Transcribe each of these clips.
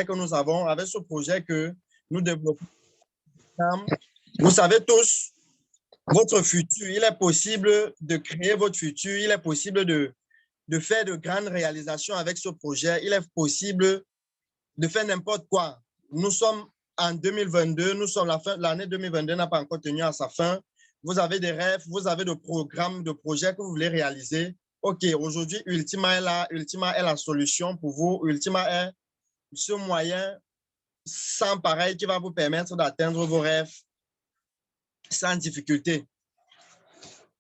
que nous avons, avec ce projet que nous développons. Vous savez tous, votre futur, il est possible de créer votre futur, il est possible de faire de grandes réalisations avec ce projet, il est possible de faire n'importe quoi. Nous sommes en 2022, nous sommes l'année 2022 n'a pas encore tenu à sa fin. Vous avez des rêves, vous avez des programmes, de projets que vous voulez réaliser. OK, aujourd'hui, Ultima est là, Ultima est la solution pour vous, Ultima est ce moyen sans pareil qui va vous permettre d'atteindre vos rêves sans difficulté.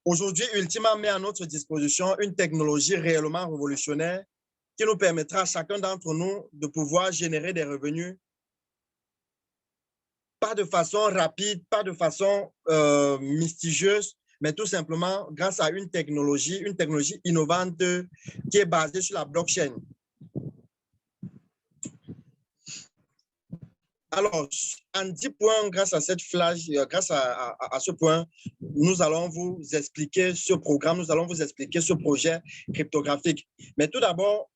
Aujourd'hui, Ultima met à notre disposition une technologie réellement révolutionnaire qui nous permettra à chacun d'entre nous de pouvoir générer des revenus, pas de façon rapide, pas de façon mystigieuse, mais tout simplement grâce à une technologie innovante qui est basée sur la blockchain. Alors, en 10 points, grâce à cette flash, grâce à ce point, nous allons vous expliquer ce programme, nous allons vous expliquer ce projet cryptographique. Mais tout d'abord,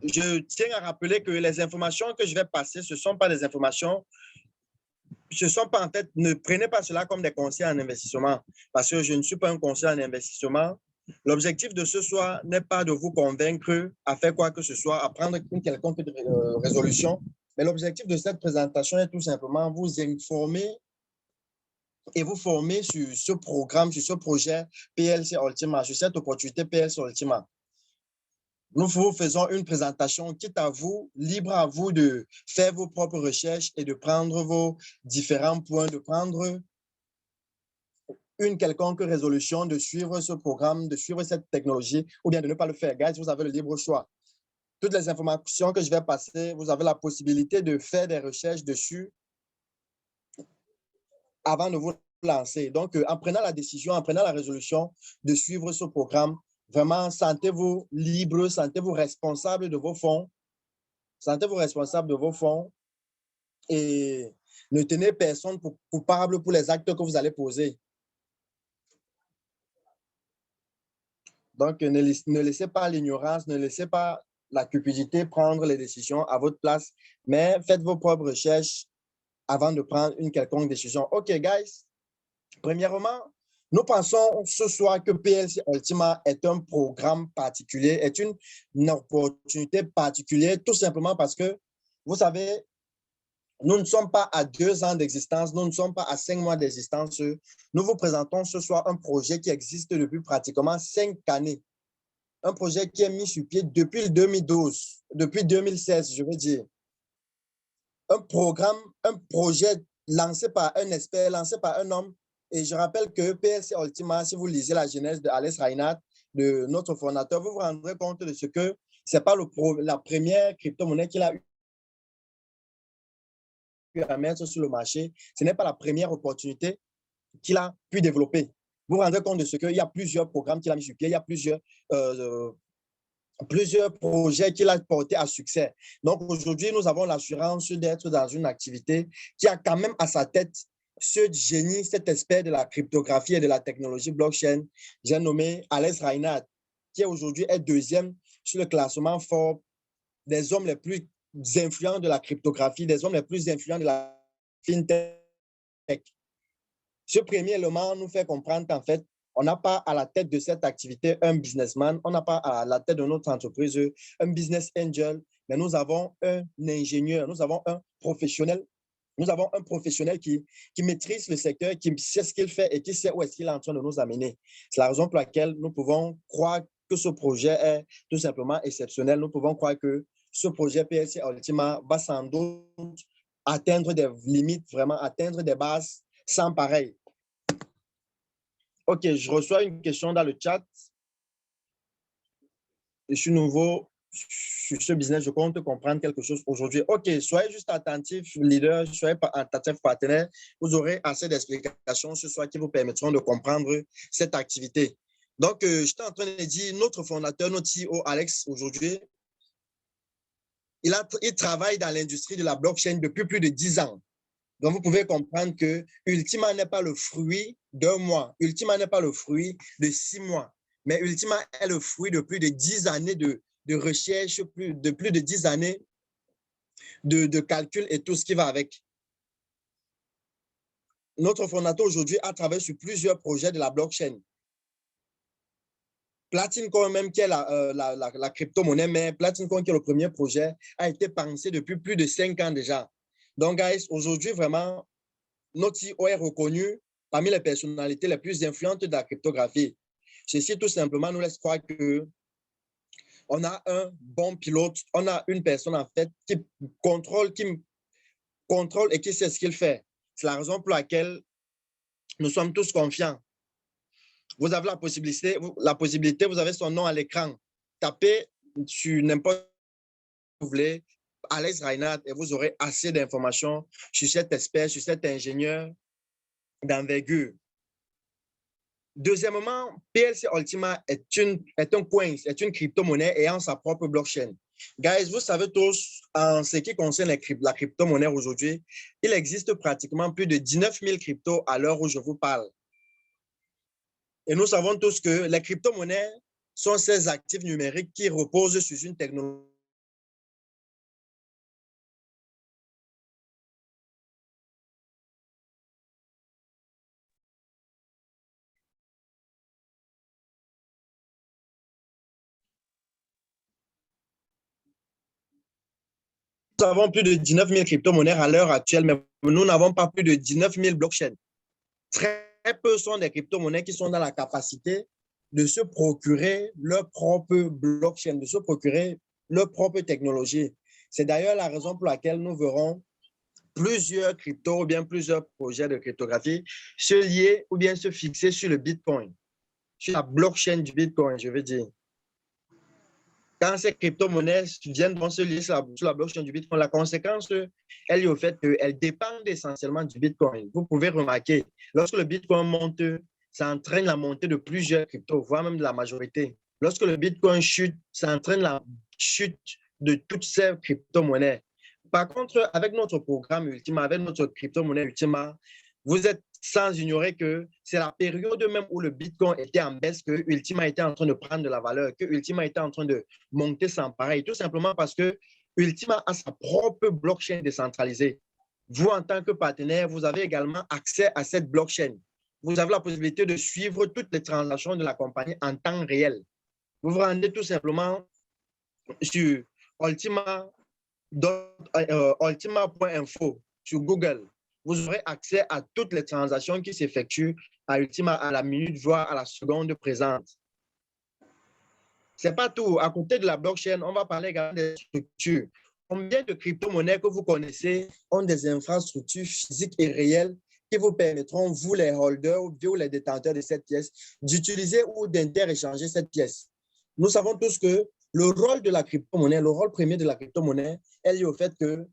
je tiens à rappeler que les informations que je vais passer, ce ne sont pas des informations, ce ne sont pas en tête, ne prenez pas cela comme des conseils en investissement, parce que je ne suis pas un conseiller en investissement. L'objectif de ce soir n'est pas de vous convaincre à faire quoi que ce soit, à prendre une quelconque résolution, mais l'objectif de cette présentation est tout simplement vous informer et vous former sur ce programme, sur ce projet PLC Ultima, sur cette opportunité PLC Ultima. Nous vous faisons une présentation quitte à vous, libre à vous de faire vos propres recherches et de prendre vos différents points, de prendre une quelconque résolution, de suivre ce programme, de suivre cette technologie ou bien de ne pas le faire. Guys, vous avez le libre choix. Toutes les informations que je vais passer, vous avez la possibilité de faire des recherches dessus avant de vous lancer. Donc, en prenant la décision, en prenant la résolution de suivre ce programme, vraiment, sentez-vous libre, sentez-vous responsable de vos fonds. Sentez-vous responsable de vos fonds et ne tenez personne pour coupable pour les actes que vous allez poser. Donc, ne laissez pas l'ignorance, ne laissez pas la cupidité prendre les décisions à votre place, mais faites vos propres recherches avant de prendre une quelconque décision. OK, guys. Premièrement, nous pensons ce soir que PLC Ultima est un programme particulier, est une opportunité particulière, tout simplement parce que, vous savez, nous ne sommes pas à 2 ans d'existence, nous ne sommes pas à 5 mois d'existence. Nous vous présentons ce soir un projet qui existe depuis pratiquement 5 années. Un projet qui est mis sur pied depuis 2012, depuis 2016, je veux dire. Un programme, un projet lancé par un expert, lancé par un homme. Et je rappelle que PLC Ultima, si vous lisez la genèse de Alex Reinhardt, de notre fondateur, vous vous rendrez compte de ce que ce n'est pas la première crypto-monnaie qu'il a eu à mettre sur le marché. Ce n'est pas la première opportunité qu'il a pu développer. Vous vous rendrez compte de ce qu'il y a plusieurs programmes qu'il a mis sur pied, il y a plusieurs projets qu'il a portés à succès. Donc aujourd'hui, nous avons l'assurance d'être dans une activité qui a quand même à sa tête ce génie, cet expert de la cryptographie et de la technologie blockchain, j'ai nommé Alex Reinhardt, qui aujourd'hui est 2e sur le classement Forbes des hommes les plus influents de la cryptographie, des hommes les plus influents de la fintech. Ce premier élément nous fait comprendre qu'en fait, on n'a pas à la tête de cette activité un businessman, on n'a pas à la tête de notre entreprise un business angel, mais nous avons un ingénieur, nous avons un professionnel. Nous avons un professionnel qui maîtrise le secteur, qui sait ce qu'il fait et qui sait où est-ce qu'il est en train de nous amener. C'est la raison pour laquelle nous pouvons croire que ce projet est tout simplement exceptionnel. Nous pouvons croire que ce projet PLC Ultima va sans doute atteindre des limites, vraiment atteindre des bases sans pareil. OK, je reçois une question dans le chat. Je suis nouveau sur ce business, je compte comprendre quelque chose aujourd'hui. OK, soyez juste attentifs, leader, soyez attentifs, partenaires. Vous aurez assez d'explications ce soir qui vous permettront de comprendre cette activité. Donc, j'étais en train de dire, notre fondateur, notre CEO, Alex, aujourd'hui, il travaille dans l'industrie de la blockchain depuis plus de 10 ans. Donc, vous pouvez comprendre que Ultima n'est pas le fruit d'1 mois. Ultima n'est pas le fruit de 6 mois. Mais Ultima est le fruit de plus de 10 années de recherche, de plus de 10 années de calcul et tout ce qui va avec. Notre fondateur aujourd'hui a travaillé sur plusieurs projets de la blockchain. Platinum même, qui est la crypto-monnaie, mais Platinum qui est le premier projet, a été pensé depuis plus de 5 ans déjà. Donc, guys, aujourd'hui, vraiment, notre CEO est reconnu parmi les personnalités les plus influentes de la cryptographie. Ceci, tout simplement, nous laisse croire que on a un bon pilote, on a une personne, en fait, qui contrôle et qui sait ce qu'il fait. C'est la raison pour laquelle nous sommes tous confiants. Vous avez la possibilité, vous avez son nom à l'écran. Tapez sur n'importe où vous voulez, Alex Reinhardt, et vous aurez assez d'informations sur cet expert, sur cet ingénieur d'envergure. Deuxièmement, PLC Ultima est un coin, est une crypto-monnaie ayant sa propre blockchain. Guys, vous savez tous, en ce qui concerne la crypto-monnaie aujourd'hui, il existe pratiquement plus de 19 000 cryptos à l'heure où je vous parle. Et nous savons tous que les crypto-monnaies sont ces actifs numériques qui reposent sur une technologie. Nous avons plus de 19 000 crypto-monnaies à l'heure actuelle, mais nous n'avons pas plus de 19 000 blockchains. Très peu sont des crypto-monnaies qui sont dans la capacité de se procurer leur propre blockchain, de se procurer leur propre technologie. C'est d'ailleurs la raison pour laquelle nous verrons plusieurs cryptos ou bien plusieurs projets de cryptographie se lier ou bien se fixer sur le Bitcoin, sur la blockchain du Bitcoin, je veux dire. Quand ces crypto-monnaies viennent se lier sur la blockchain du Bitcoin, la conséquence est liée au fait qu'elles dépendent essentiellement du Bitcoin. Vous pouvez remarquer, lorsque le Bitcoin monte, ça entraîne la montée de plusieurs cryptos, voire même de la majorité. Lorsque le Bitcoin chute, ça entraîne la chute de toutes ces crypto-monnaies. Par contre, avec notre programme Ultima, avec notre crypto-monnaie Ultima, vous êtes sans ignorer que c'est la période même où le Bitcoin était en baisse que Ultima était en train de prendre de la valeur, que Ultima était en train de monter sans pareil, tout simplement parce que Ultima a sa propre blockchain décentralisée. Vous, en tant que partenaire, vous avez également accès à cette blockchain. Vous avez la possibilité de suivre toutes les transactions de la compagnie en temps réel. Vous vous rendez tout simplement sur ultima.info sur Google. Vous aurez accès à toutes les transactions qui s'effectuent à Ultima à la minute, voire à la seconde présente. Ce n'est pas tout. À côté de la blockchain, on va parler également des structures. Combien de crypto-monnaies que vous connaissez ont des infrastructures physiques et réelles qui vous permettront, vous les holders ou les détenteurs de cette pièce, d'utiliser ou d'interéchanger cette pièce? Nous savons tous que le rôle de la crypto-monnaie, le rôle premier de la crypto-monnaie est lié au fait que,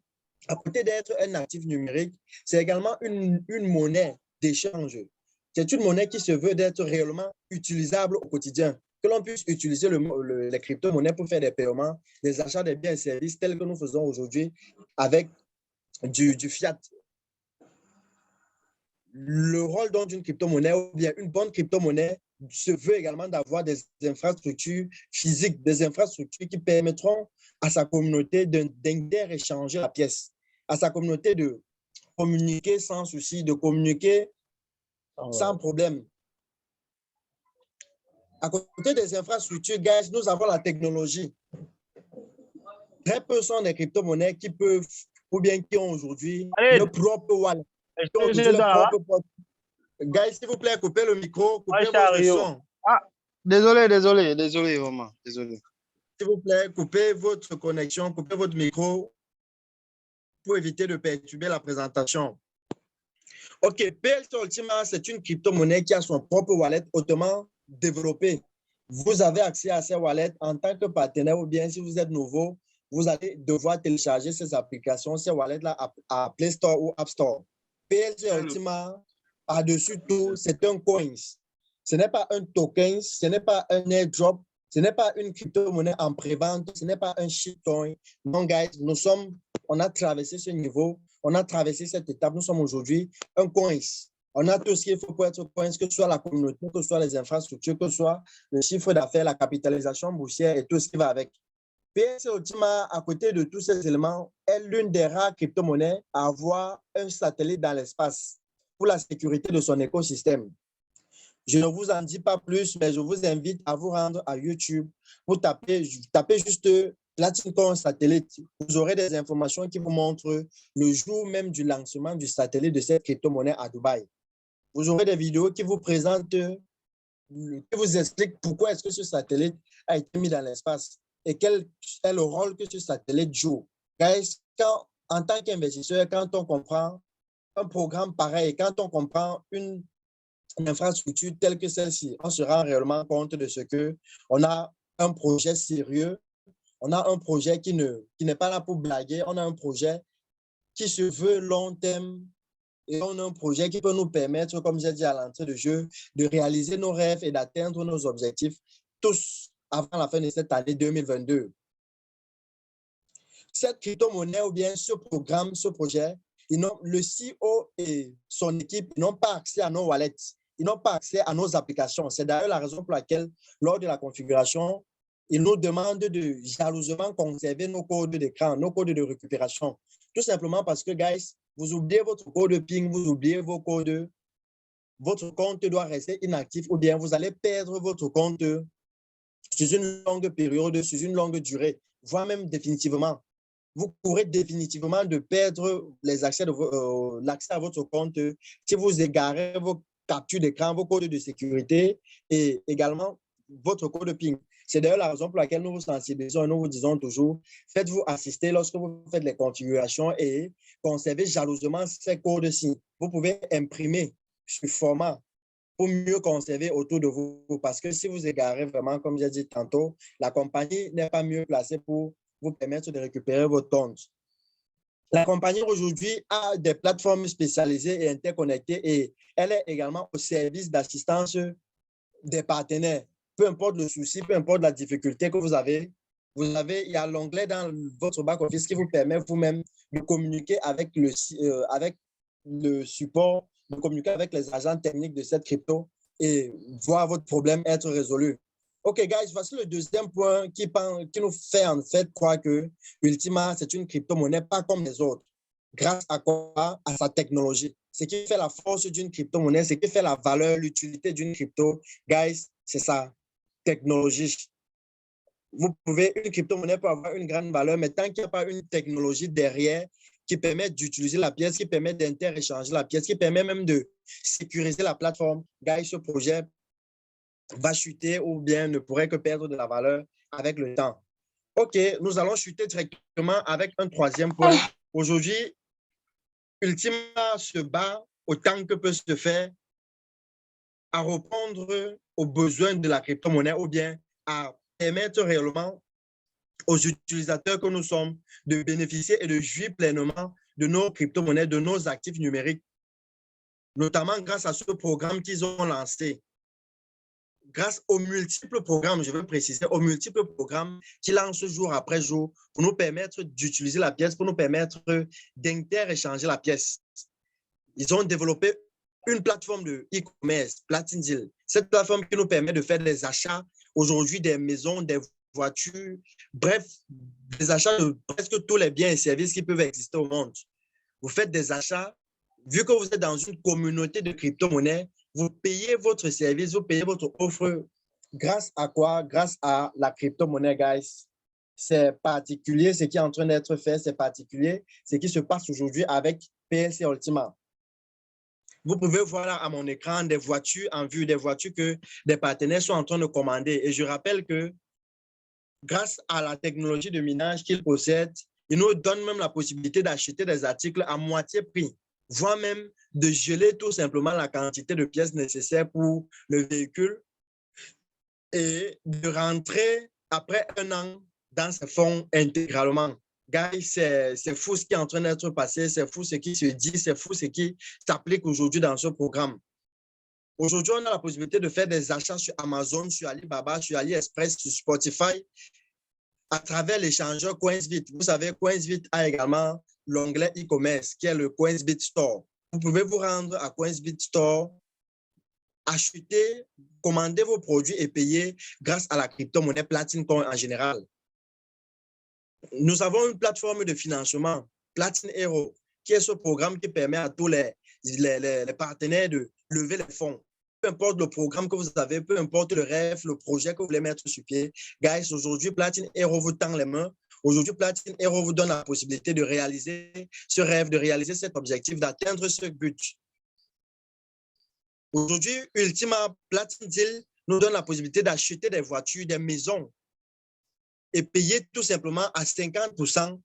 à côté d'être un actif numérique, c'est également une monnaie d'échange. C'est une monnaie qui se veut d'être réellement utilisable au quotidien, que l'on puisse utiliser les crypto-monnaies pour faire des paiements, des achats des biens et services tels que nous faisons aujourd'hui avec du fiat. Le rôle d'une crypto-monnaie ou bien une bonne crypto-monnaie se veut également d'avoir des infrastructures physiques, des infrastructures qui permettront à sa communauté d'interéchanger la pièce, à sa communauté de communiquer sans souci, de communiquer sans problème. À côté des infrastructures, guys, nous avons la technologie. Très peu sont des crypto-monnaies qui peuvent, ou bien qui ont aujourd'hui leur propre wallet. Guys, s'il vous plaît, coupez le micro, coupez votre son. Ah, désolé, vraiment, désolé. S'il vous plaît, coupez votre connexion, coupez votre micro pour éviter de perturber la présentation. OK, PLC Ultima, c'est une crypto-monnaie qui a son propre wallet hautement développé. Vous avez accès à ces wallets en tant que partenaire ou bien si vous êtes nouveau, vous allez devoir télécharger ces applications, ces wallets-là à Play Store ou App Store. PLC Ultima, par-dessus tout, c'est un coin. Ce n'est pas un token, ce n'est pas un airdrop, ce n'est pas une crypto-monnaie en pré-vente, ce n'est pas un shitcoin. Non, guys, on a traversé ce niveau, on a traversé cette étape. Nous sommes aujourd'hui un coin. On a tout ce qu'il faut pour être coin, que ce soit la communauté, que ce soit les infrastructures, que ce soit le chiffre d'affaires, la capitalisation boursière et tout ce qui va avec. PLC Ultima, à côté de tous ces éléments, est l'une des rares crypto-monnaies à avoir un satellite dans l'espace pour la sécurité de son écosystème. Je ne vous en dis pas plus, mais je vous invite à vous rendre à YouTube pour taper juste Platinum satellite. Vous aurez des informations qui vous montrent le jour même du lancement du satellite de cette crypto-monnaie à Dubaï. Vous aurez des vidéos qui vous présentent, qui vous expliquent pourquoi est-ce que ce satellite a été mis dans l'espace et quel est le rôle que ce satellite joue. Quand, en tant qu'investisseur, quand on comprend un programme pareil, quand on comprend une infrastructure telle que celle-ci, on se rend réellement compte de ce que on a un projet sérieux, on a un projet qui n'est pas là pour blaguer, on a un projet qui se veut long terme et on a un projet qui peut nous permettre, comme j'ai dit à l'entrée de jeu, de réaliser nos rêves et d'atteindre nos objectifs tous avant la fin de cette année 2022. Cette crypto-monnaie ou bien ce programme, ce projet, le CEO et son équipe n'ont pas accès à nos wallets. Ils n'ont pas accès à nos applications. C'est d'ailleurs la raison pour laquelle, lors de la configuration, ils nous demandent de jalousement conserver nos codes d'écran, nos codes de récupération. Tout simplement parce que, guys, vous oubliez votre code de ping, vous oubliez vos codes, votre compte doit rester inactif ou bien vous allez perdre votre compte sur une longue période, sur une longue durée, voire même définitivement. Vous pourrez définitivement de perdre l'accès à votre compte si vous égarez vos captures d'écran, vos codes de sécurité et également votre code PIN. C'est d'ailleurs la raison pour laquelle nous vous sensibilisons et nous vous disons toujours, faites-vous assister lorsque vous faites les configurations et conservez jalousement ces codes-ci. Vous pouvez imprimer sur format pour mieux conserver autour de vous parce que si vous égarez vraiment, comme j'ai dit tantôt, la compagnie n'est pas mieux placée pour vous permettre de récupérer votre compte. La compagnie aujourd'hui a des plateformes spécialisées et interconnectées et elle est également au service d'assistance des partenaires. Peu importe le souci, peu importe la difficulté que vous avez, il y a l'onglet dans votre back-office qui vous permet vous-même de communiquer avec le support, de communiquer avec les agents techniques de cette crypto et voir votre problème être résolu. OK, guys, voici le deuxième point qui nous fait en fait croire que Ultima, c'est une crypto-monnaie pas comme les autres. Grâce à quoi? À sa technologie. Ce qui fait la force d'une crypto-monnaie, ce qui fait la valeur, l'utilité d'une crypto, guys, c'est sa technologie. Une crypto-monnaie peut avoir une grande valeur, mais tant qu'il n'y a pas une technologie derrière qui permet d'utiliser la pièce, qui permet d'interéchanger la pièce, qui permet même de sécuriser la plateforme, guys, ce projet va chuter ou bien ne pourrait que perdre de la valeur avec le temps. OK, nous allons chuter directement avec un troisième point. Aujourd'hui, Ultima se bat autant que peut se faire à répondre aux besoins de la crypto-monnaie ou bien à permettre réellement aux utilisateurs que nous sommes de bénéficier et de jouir pleinement de nos crypto-monnaies, de nos actifs numériques, notamment grâce à ce programme qu'ils ont lancé. Grâce aux multiples programmes, je veux préciser, aux multiples programmes qui lancent jour après jour pour nous permettre d'utiliser la pièce, pour nous permettre d'inter-échanger la pièce. Ils ont développé une plateforme de e-commerce, Platin Deal. Cette plateforme qui nous permet de faire des achats aujourd'hui des maisons, des voitures, bref, des achats de presque tous les biens et services qui peuvent exister au monde. Vous faites des achats, vu que vous êtes dans une communauté de crypto-monnaies, vous payez votre service, vous payez votre offre grâce à quoi? Grâce à la crypto-monnaie, guys. C'est particulier ce qui est en train d'être fait, c'est particulier ce qui se passe aujourd'hui avec PLC Ultima. Vous pouvez voir à mon écran des voitures en vue, des voitures que des partenaires sont en train de commander. Et je rappelle que grâce à la technologie de minage qu'ils possèdent, ils nous donnent même la possibilité d'acheter des articles à moitié prix, voire même de geler tout simplement la quantité de pièces nécessaires pour le véhicule et de rentrer après un an dans ces fonds intégralement. Guys, c'est fou ce qui est en train d'être passé, c'est fou ce qui se dit, c'est fou ce qui s'applique aujourd'hui dans ce programme. Aujourd'hui, on a la possibilité de faire des achats sur Amazon, sur Alibaba, sur AliExpress, sur Spotify, à travers l'échangeur Coinsbit. Vous savez, Coinsbit a également l'onglet e-commerce qui est le Coinsbit Store. Vous pouvez vous rendre à Coinsbit Store, acheter, commander vos produits et payer grâce à la crypto-monnaie Platinum en général. Nous avons une plateforme de financement, Platine Hero, qui est ce programme qui permet à tous les partenaires de lever les fonds. Peu importe le programme que vous avez, peu importe le rêve, le projet que vous voulez mettre sur pied. Guys, aujourd'hui, Platine Hero vous tend les mains. Aujourd'hui, Platine Hero vous donne la possibilité de réaliser ce rêve, de réaliser cet objectif, d'atteindre ce but. Aujourd'hui, Ultima Platine Deal nous donne la possibilité d'acheter des voitures, des maisons et payer tout simplement à 50%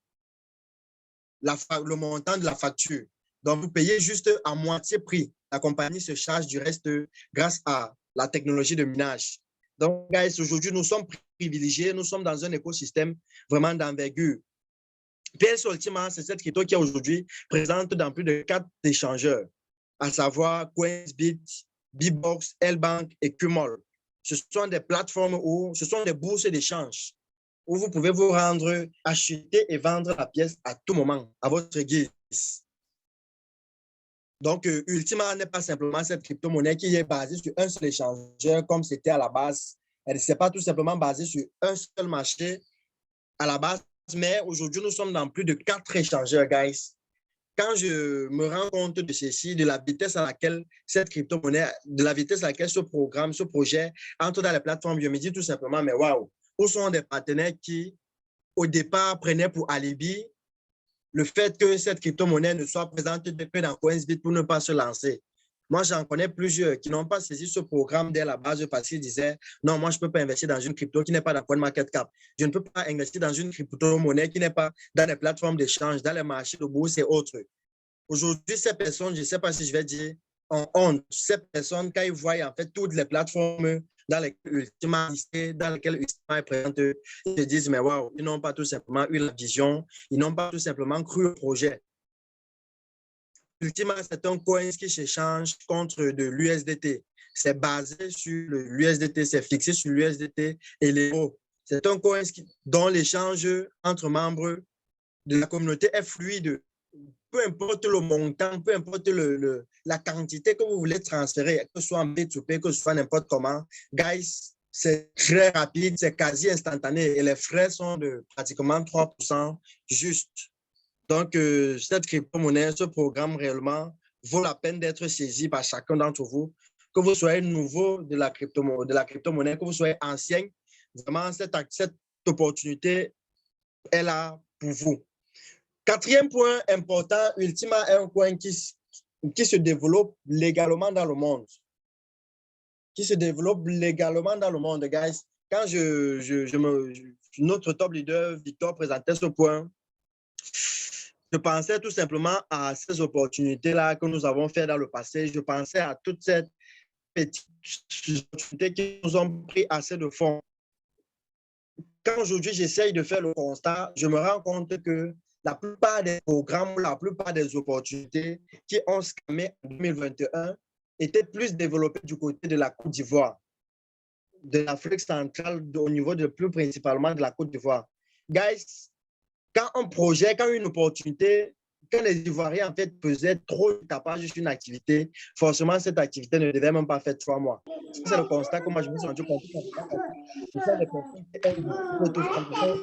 le montant de la facture. Donc, vous payez juste à moitié prix. La compagnie se charge du reste grâce à la technologie de minage. Donc, guys, aujourd'hui, nous sommes privilégiés. Nous sommes dans un écosystème vraiment d'envergure. PS Ultima, c'est cette crypto qui est aujourd'hui présente dans plus de 4 échangeurs, à savoir Coinsbit, Bbox, Lbank et Qmall. Ce sont des plateformes où ce sont des bourses d'échange où vous pouvez vous rendre, acheter et vendre la pièce à tout moment, à votre guise. Donc, Ultima n'est pas simplement cette crypto-monnaie qui est basée sur un seul échangeur comme c'était à la base. Elle n'est pas tout simplement basée sur un seul marché à la base, mais aujourd'hui, nous sommes dans plus de 4 échangeurs, guys. Quand je me rends compte de ceci, de la vitesse à laquelle cette crypto-monnaie, de la vitesse à laquelle ce programme, ce projet entre dans les plateformes, je me dis tout simplement, mais waouh, où sont des partenaires qui, au départ, prenaient pour alibi le fait que cette crypto-monnaie ne soit présente que dans Coinsbit pour ne pas se lancer. Moi, j'en connais plusieurs qui n'ont pas saisi ce programme dès la base parce qu'ils disaient non, moi, je ne peux pas investir dans une crypto qui n'est pas dans CoinMarketCap. Je ne peux pas investir dans une crypto-monnaie qui n'est pas dans les plateformes d'échange, dans les marchés de bourse et autres. Aujourd'hui, ces personnes, je ne sais pas si je vais dire en honte, ces personnes, quand ils voient en fait toutes les plateformes dans lesquelles Ultima est présente, ils se disent, mais waouh, ils n'ont pas tout simplement eu la vision, ils n'ont pas tout simplement cru au projet. Ultima, c'est un coin qui s'échange contre de l'USDT. C'est basé sur l'USDT, c'est fixé sur l'USDT et l'euro. C'est un coin dont l'échange entre membres de la communauté est fluide. Peu importe le montant, peu importe la quantité que vous voulez transférer, que ce soit en B2P, que ce soit n'importe comment, guys, c'est très rapide, c'est quasi instantané et les frais sont de pratiquement 3% juste. Donc, cette crypto-monnaie, ce programme réellement vaut la peine d'être saisi par chacun d'entre vous. Que vous soyez nouveau de la crypto-monnaie, que vous soyez ancien, vraiment, cette opportunité est là pour vous. Quatrième point important, Ultima est un coin qui se développe légalement dans le monde. Qui se développe légalement dans le monde, guys. Quand notre top leader, Victor, présentait ce point, je pensais tout simplement à ces opportunités-là que nous avons fait dans le passé. Je pensais à toutes ces petites opportunités qui nous ont pris assez de fonds. Quand aujourd'hui j'essaye de faire le constat, je me rends compte que la plupart des programmes, la plupart des opportunités qui ont scammé en 2021 étaient plus développées du côté de la Côte d'Ivoire, de l'Afrique centrale, au niveau de plus principalement de la Côte d'Ivoire. Guys, quand un projet, quand une opportunité, quand les Ivoiriens en fait faisaient trop de tapage sur une activité, forcément cette activité ne devait même pas faire 3 mois. C'est le constat que moi je me suis rendu compte. Ce sont des personnes qui ont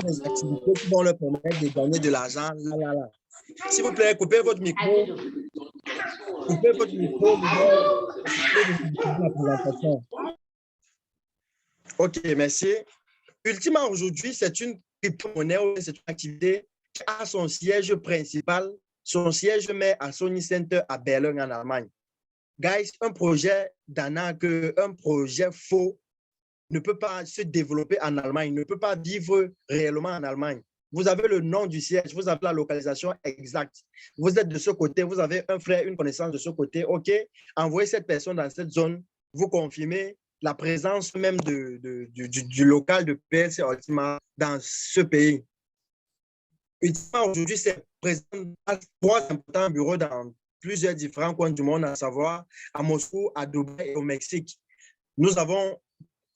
des activités qui vont leur permettre de gagner de l'argent. S'il vous plaît, coupez votre micro. Coupez votre micro. La présentation. OK, merci. Ultima, aujourd'hui, c'est une crypto-monnaie, c'est une activité qui a son siège principal, son siège mère à Sony Center à Berlin, en Allemagne. Guys, un projet d'arnaque, un projet faux ne peut pas se développer en Allemagne, ne peut pas vivre réellement en Allemagne. Vous avez le nom du siège, vous avez la localisation exacte. Vous êtes de ce côté, vous avez un frère, une connaissance de ce côté. OK, envoyez cette personne dans cette zone, vous confirmez la présence même du local de PLC Ultima dans ce pays. Ultima, aujourd'hui, c'est présent à 3 importants bureaux dans plusieurs différents coins du monde, à savoir à Moscou, à Dubaï et au Mexique. Nous avons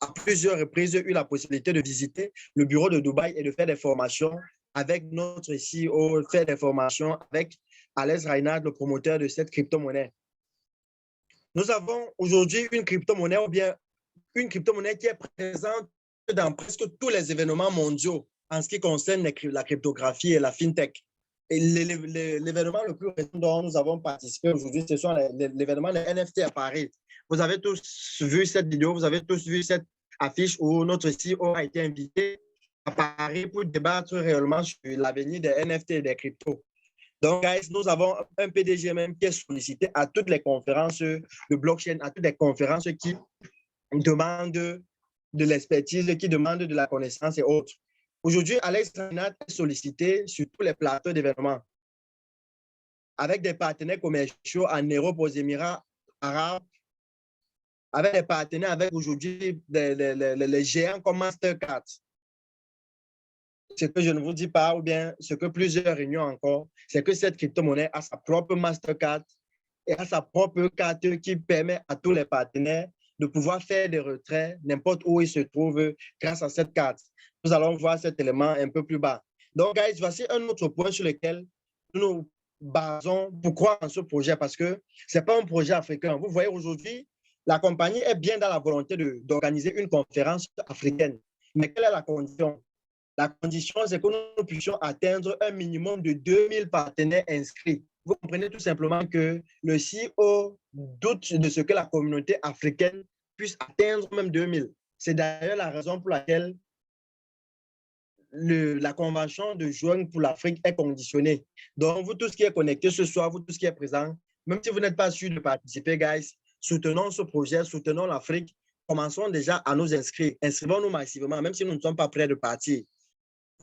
à plusieurs reprises eu la possibilité de visiter le bureau de Dubaï et de faire des formations avec notre CEO, faire des formations avec Alex Reinhardt, le promoteur de cette crypto-monnaie. Nous avons aujourd'hui une crypto-monnaie ou bien une crypto-monnaie qui est présente dans presque tous les événements mondiaux. en ce qui concerne la cryptographie et la fintech. Et l'événement le plus récent dont nous avons participé aujourd'hui, ce sont l'événement des NFT à Paris. Vous avez tous vu cette vidéo, vous avez tous vu cette affiche où notre CEO a été invité à Paris pour débattre réellement sur l'avenir des NFT et des cryptos. Donc, guys, nous avons un PDG même qui est sollicité à toutes les conférences de blockchain, à toutes les conférences qui demandent de l'expertise, qui demandent de la connaissance et autres. Aujourd'hui, Alex Ranat est sollicité sur tous les plateaux d'événements avec des partenaires commerciaux en Europe, aux Émirats arabes, avec des partenaires avec aujourd'hui les géants comme Mastercard. Ce que je ne vous dis pas, ou bien ce que plusieurs réunions encore, c'est que cette crypto-monnaie a sa propre Mastercard et a sa propre carte qui permet à tous les partenaires de pouvoir faire des retraits n'importe où ils se trouvent grâce à cette carte. Nous allons voir cet élément un peu plus bas. Donc, guys, voici un autre point sur lequel nous nous basons pour croire en ce projet parce que ce n'est pas un projet africain. Vous voyez, aujourd'hui, la compagnie est bien dans la volonté d'organiser une conférence africaine. Mais quelle est la condition? La condition, c'est que nous puissions atteindre un minimum de 2000 partenaires inscrits. Vous comprenez tout simplement que le CEO doute de ce que la communauté africaine puisse atteindre même 2000. C'est d'ailleurs la raison pour laquelle la convention de juin pour l'Afrique est conditionnée. Donc, vous tous qui êtes connectés ce soir, vous tous qui êtes présents, même si vous n'êtes pas sûr de participer, guys, soutenons ce projet, soutenons l'Afrique. Commençons déjà à nous inscrire. Inscrivons-nous massivement, même si nous ne sommes pas prêts de partir.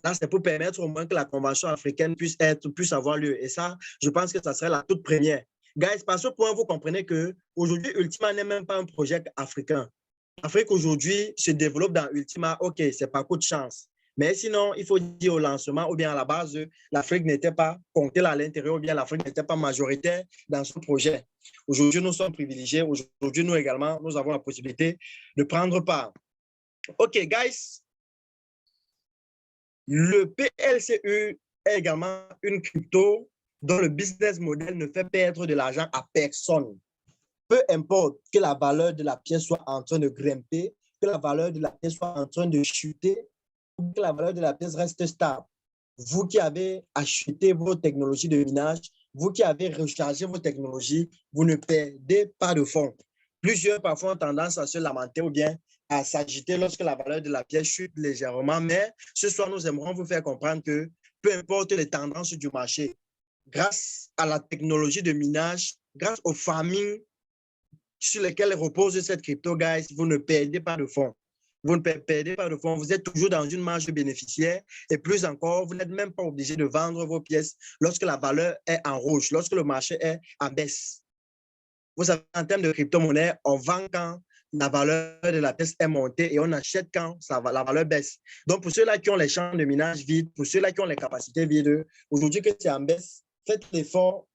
Là, c'est pour permettre au moins que la convention africaine puisse avoir lieu. Et ça, je pense que ça serait la toute première. Guys, par ce point, vous comprenez qu'aujourd'hui, Ultima n'est même pas un projet africain. L'Afrique aujourd'hui se développe dans Ultima. OK, c'est pas coup de chance. Mais sinon, il faut dire au lancement ou bien à la base, l'Afrique n'était pas comptée à l'intérieur ou bien l'Afrique n'était pas majoritaire dans ce projet. Aujourd'hui, nous sommes privilégiés. Aujourd'hui, nous également, nous avons la possibilité de prendre part. OK, guys. Le PLCU est également une crypto dont le business model ne fait perdre de l'argent à personne. Peu importe que la valeur de la pièce soit en train de grimper, que la valeur de la pièce soit en train de chuter, ou que la valeur de la pièce reste stable. Vous qui avez acheté vos technologies de minage, vous qui avez rechargé vos technologies, vous ne perdez pas de fonds. Plusieurs parfois ont tendance à se lamenter ou bien à s'agiter lorsque la valeur de la pièce chute légèrement, mais ce soir, nous aimerons vous faire comprendre que peu importe les tendances du marché, grâce à la technologie de minage, grâce au farming sur lesquels repose cette crypto, guys, vous ne perdez pas de fonds. Vous ne perdez pas de fonds, vous êtes toujours dans une marge bénéficiaire et plus encore, vous n'êtes même pas obligé de vendre vos pièces lorsque la valeur est en rouge, lorsque le marché est en baisse. Vous savez, en termes de crypto-monnaie, on vend quand la valeur de la pièce est montée et on achète quand la valeur baisse. Donc, pour ceux-là qui ont les champs de minage vides, pour ceux-là qui ont les capacités vides, aujourd'hui que c'est en baisse, faites l'effort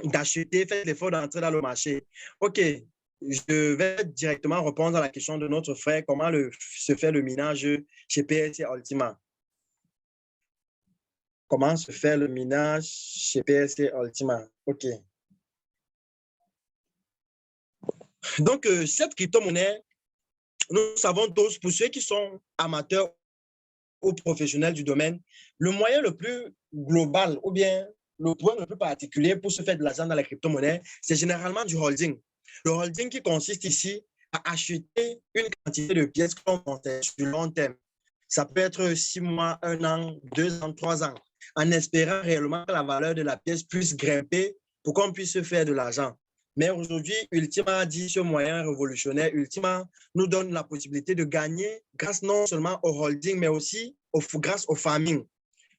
d'acheter, faites l'effort d'entrer dans le marché. OK, je vais directement répondre à la question de notre frère, comment se fait le minage chez PLC Ultima. Comment se fait le minage chez PLC Ultima? OK. Donc, cette crypto-monnaie, nous savons tous, pour ceux qui sont amateurs ou professionnels du domaine, le moyen le plus global ou bien le point le plus particulier pour se faire de l'argent dans la crypto-monnaie, c'est généralement du holding. Le holding qui consiste ici à acheter une quantité de pièces qu'on possède sur le long terme. Ça peut être 6 mois, 1 an, 2 ans, 3 ans, en espérant réellement que la valeur de la pièce puisse grimper pour qu'on puisse se faire de l'argent. Mais aujourd'hui, Ultima dit ce moyen révolutionnaire. Ultima nous donne la possibilité de gagner grâce non seulement au holding, mais aussi grâce au farming.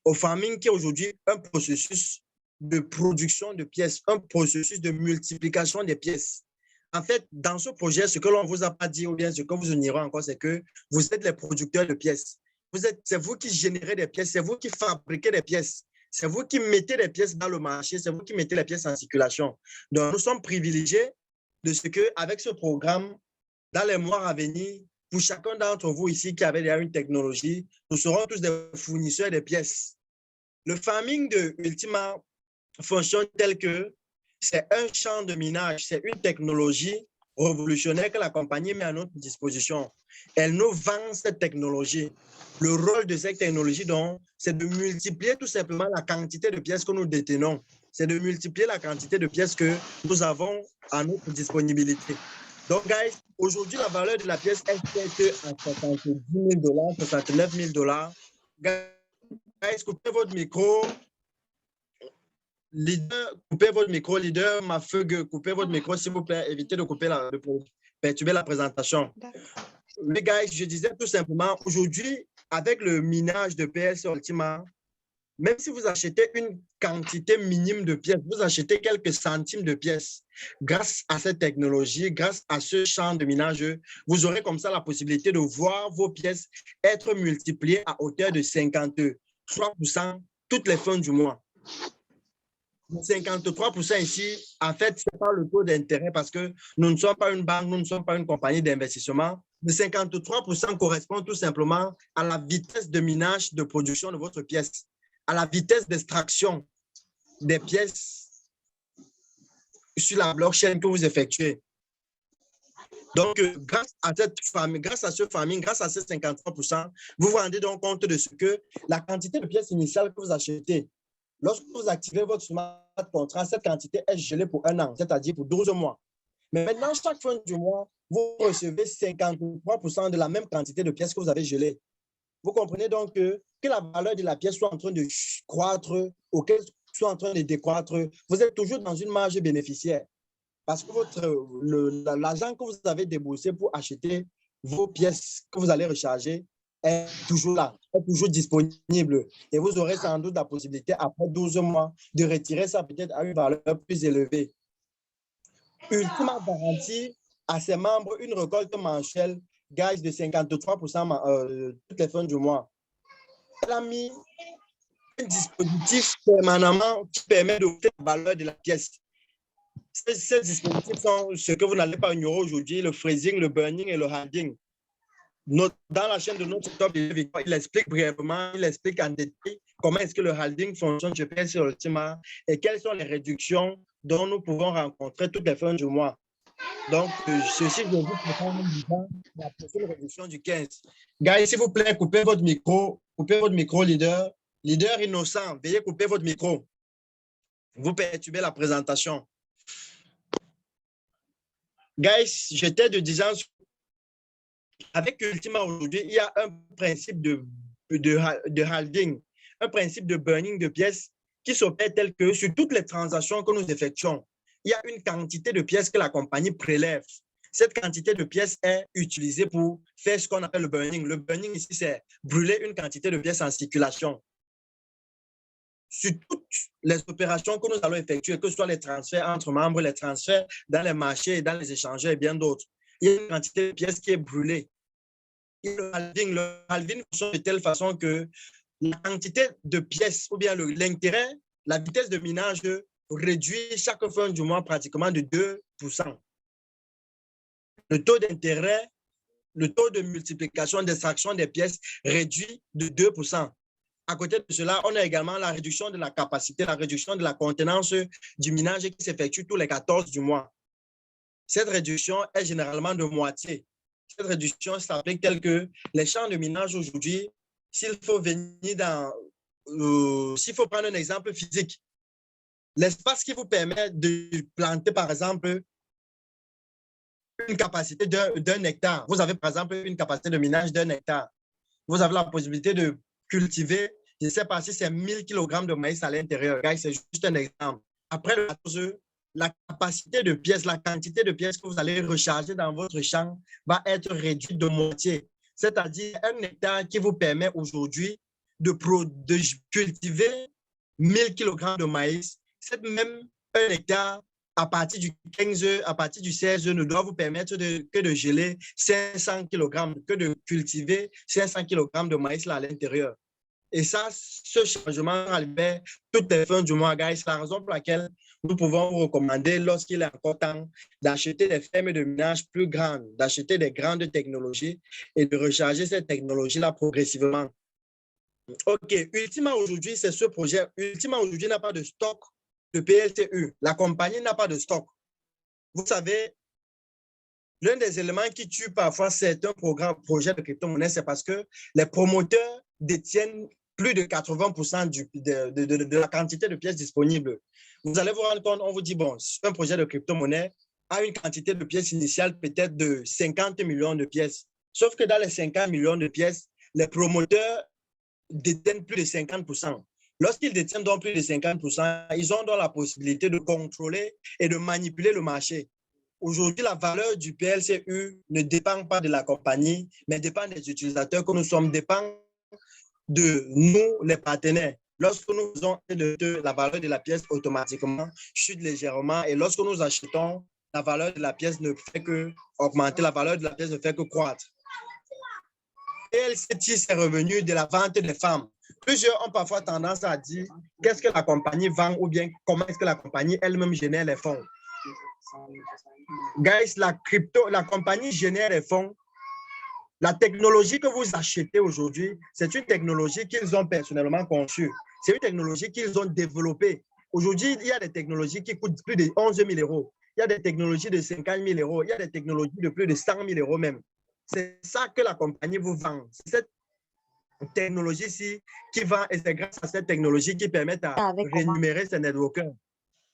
Au farming qui est aujourd'hui un processus de production de pièces, un processus de multiplication des pièces. En fait, dans ce projet, ce que l'on ne vous a pas dit ou bien ce que vous ignorez encore, c'est que vous êtes les producteurs de pièces. C'est vous qui générez des pièces, c'est vous qui fabriquez des pièces. C'est vous qui mettez les pièces dans le marché, c'est vous qui mettez les pièces en circulation. Donc, nous sommes privilégiés de ce qu'avec ce programme, dans les mois à venir, pour chacun d'entre vous ici qui avait déjà une technologie, nous serons tous des fournisseurs de pièces. Le farming de Ultima fonctionne tel que c'est un champ de minage, c'est une technologie révolutionnaire que la compagnie met à notre disposition. Elle nous vend cette technologie. Le rôle de cette technologie, donc, c'est de multiplier tout simplement la quantité de pièces que nous détenons. C'est de multiplier la quantité de pièces que nous avons à notre disponibilité. Donc, guys, aujourd'hui, la valeur de la pièce est faite à 70 000 $, 69 000 $. Guys, coupez votre micro. Leader, coupez votre micro. Leader, ma feuille, coupez votre micro, s'il vous plaît. Évitez de couper de perturber la présentation. Mais, guys, je disais tout simplement, aujourd'hui, avec le minage de PLC Ultima, même si vous achetez une quantité minime de pièces, vous achetez quelques centimes de pièces, grâce à cette technologie, grâce à ce champ de minage, vous aurez comme ça la possibilité de voir vos pièces être multipliées à hauteur de 53% toutes les fins du mois. 53% ici, en fait, ce n'est pas le taux d'intérêt parce que nous ne sommes pas une banque, nous ne sommes pas une compagnie d'investissement. Le 53% correspond tout simplement à la vitesse de minage de production de votre pièce, à la vitesse d'extraction des pièces sur la blockchain que vous effectuez. Donc, grâce à ce farming, grâce à ces 53%, vous vous rendez donc compte de ce que la quantité de pièces initiales que vous achetez, lorsque vous activez votre smart contract, cette quantité est gelée pour 1 an, c'est-à-dire pour 12 mois. Mais maintenant, chaque fin du mois, vous recevez 53% de la même quantité de pièces que vous avez gelées. Vous comprenez donc que la valeur de la pièce soit en train de croître ou qu'elle soit en train de décroître, vous êtes toujours dans une marge bénéficiaire. Parce que l'argent que vous avez déboursé pour acheter vos pièces que vous allez recharger est toujours là, est toujours disponible. Et vous aurez sans doute la possibilité, après 12 mois, de retirer ça peut-être à une valeur plus élevée. Ultima garantit à ses membres une récolte mensuelle, gage de 53% toutes les fins du mois. Elle a mis un dispositif permanemment qui permet d'augmenter la valeur de la pièce. Ces dispositifs sont ce que vous n'allez pas ignorer aujourd'hui, le freezing, le burning et le holding. Dans la chaîne de notre top, il explique brièvement, il explique en détail comment est-ce que le holding fonctionne chez PLC Ultima et quelles sont les réductions dont nous pouvons rencontrer toutes les fins du mois. Donc, ceci, je vous prépare la prochaine réduction du 15. Guys, s'il vous plaît, coupez votre micro, leader. Leader innocent, veuillez couper votre micro. Vous perturbez la présentation. Guys, j'étais de 10 ans. Avec Ultima aujourd'hui, il y a un principe de holding, un principe de burning de pièces qui s'opère tel que sur toutes les transactions que nous effectuons, il y a une quantité de pièces que la compagnie prélève. Cette quantité de pièces est utilisée pour faire ce qu'on appelle le burning. Le burning ici, c'est brûler une quantité de pièces en circulation. Sur toutes les opérations que nous allons effectuer, que ce soit les transferts entre membres, les transferts dans les marchés, dans les échangeurs et bien d'autres, il y a une quantité de pièces qui est brûlée. Et le halving fonctionne de telle façon que la quantité de pièces ou bien l'intérêt, la vitesse de minage réduit chaque fin du mois pratiquement de 2%. Le taux d'intérêt, le taux de multiplication, d'extraction des pièces réduit de 2%. À côté de cela, on a également la réduction de la capacité, la réduction de la contenance du minage qui s'effectue tous les 14 du mois. Cette réduction est généralement de moitié. Cette réduction s'applique telle que les champs de minage aujourd'hui, s'il faut venir dans, s'il faut prendre un exemple physique, l'espace qui vous permet de planter, par exemple, une capacité d'un hectare. Vous avez, par exemple, une capacité de minage d'1 hectare. Vous avez la possibilité de cultiver, je ne sais pas si c'est 1000 kg de maïs à l'intérieur. C'est juste un exemple. Après, la capacité de pièces, la quantité de pièces que vous allez recharger dans votre champ va être réduite de moitié. C'est-à-dire 1 hectare qui vous permet aujourd'hui de cultiver 1000 kg de maïs. Cette même 1 hectare, à partir du 16, ne doit vous permettre que de geler 500 kg, que de cultiver 500 kg de maïs là à l'intérieur. Et ça, ce changement arrive toutes les fins du mois, guys. C'est la raison pour laquelle nous pouvons vous recommander, lorsqu'il est encore temps, d'acheter des fermes de minage plus grandes, d'acheter des grandes technologies et de recharger cette technologie-là progressivement. OK, Ultima aujourd'hui, c'est ce projet. Ultima aujourd'hui n'a pas de stock de PLTU. La compagnie n'a pas de stock. Vous savez, l'un des éléments qui tue parfois certains projets de crypto-monnaie, c'est parce que les promoteurs détiennent plus de 80% de la quantité de pièces disponibles. Vous allez vous rendre compte, on vous dit, bon, un projet de crypto-monnaie a une quantité de pièces initiales peut-être de 50 millions de pièces. Sauf que dans les 50 millions de pièces, les promoteurs détiennent plus de 50%. Lorsqu'ils détiennent donc plus de 50%, ils ont donc la possibilité de contrôler et de manipuler le marché. Aujourd'hui, la valeur du PLCU ne dépend pas de la compagnie, mais dépend des utilisateurs que nous sommes, dépend de nous, les partenaires. Lorsque nous faisons la valeur de la pièce automatiquement chute légèrement et lorsque nous achetons, la valeur de la pièce ne fait que augmenter, la valeur de la pièce ne fait que croître. PLC tire ses revenus de la vente des femmes. Plusieurs ont parfois tendance à dire qu'est-ce que la compagnie vend ou bien comment est-ce que la compagnie elle-même génère les fonds. Guys, la compagnie génère les fonds. La technologie que vous achetez aujourd'hui, c'est une technologie qu'ils ont personnellement conçue. C'est une technologie qu'ils ont développée. Aujourd'hui, il y a des technologies qui coûtent plus de 11 000 euros. Il y a des technologies de 50 000 euros. Il y a des technologies de plus de 100 000 euros même. C'est ça que la compagnie vous vend. C'est cette technologie-ci qui vend et c'est grâce à cette technologie qui permet à rémunérer ces networkers.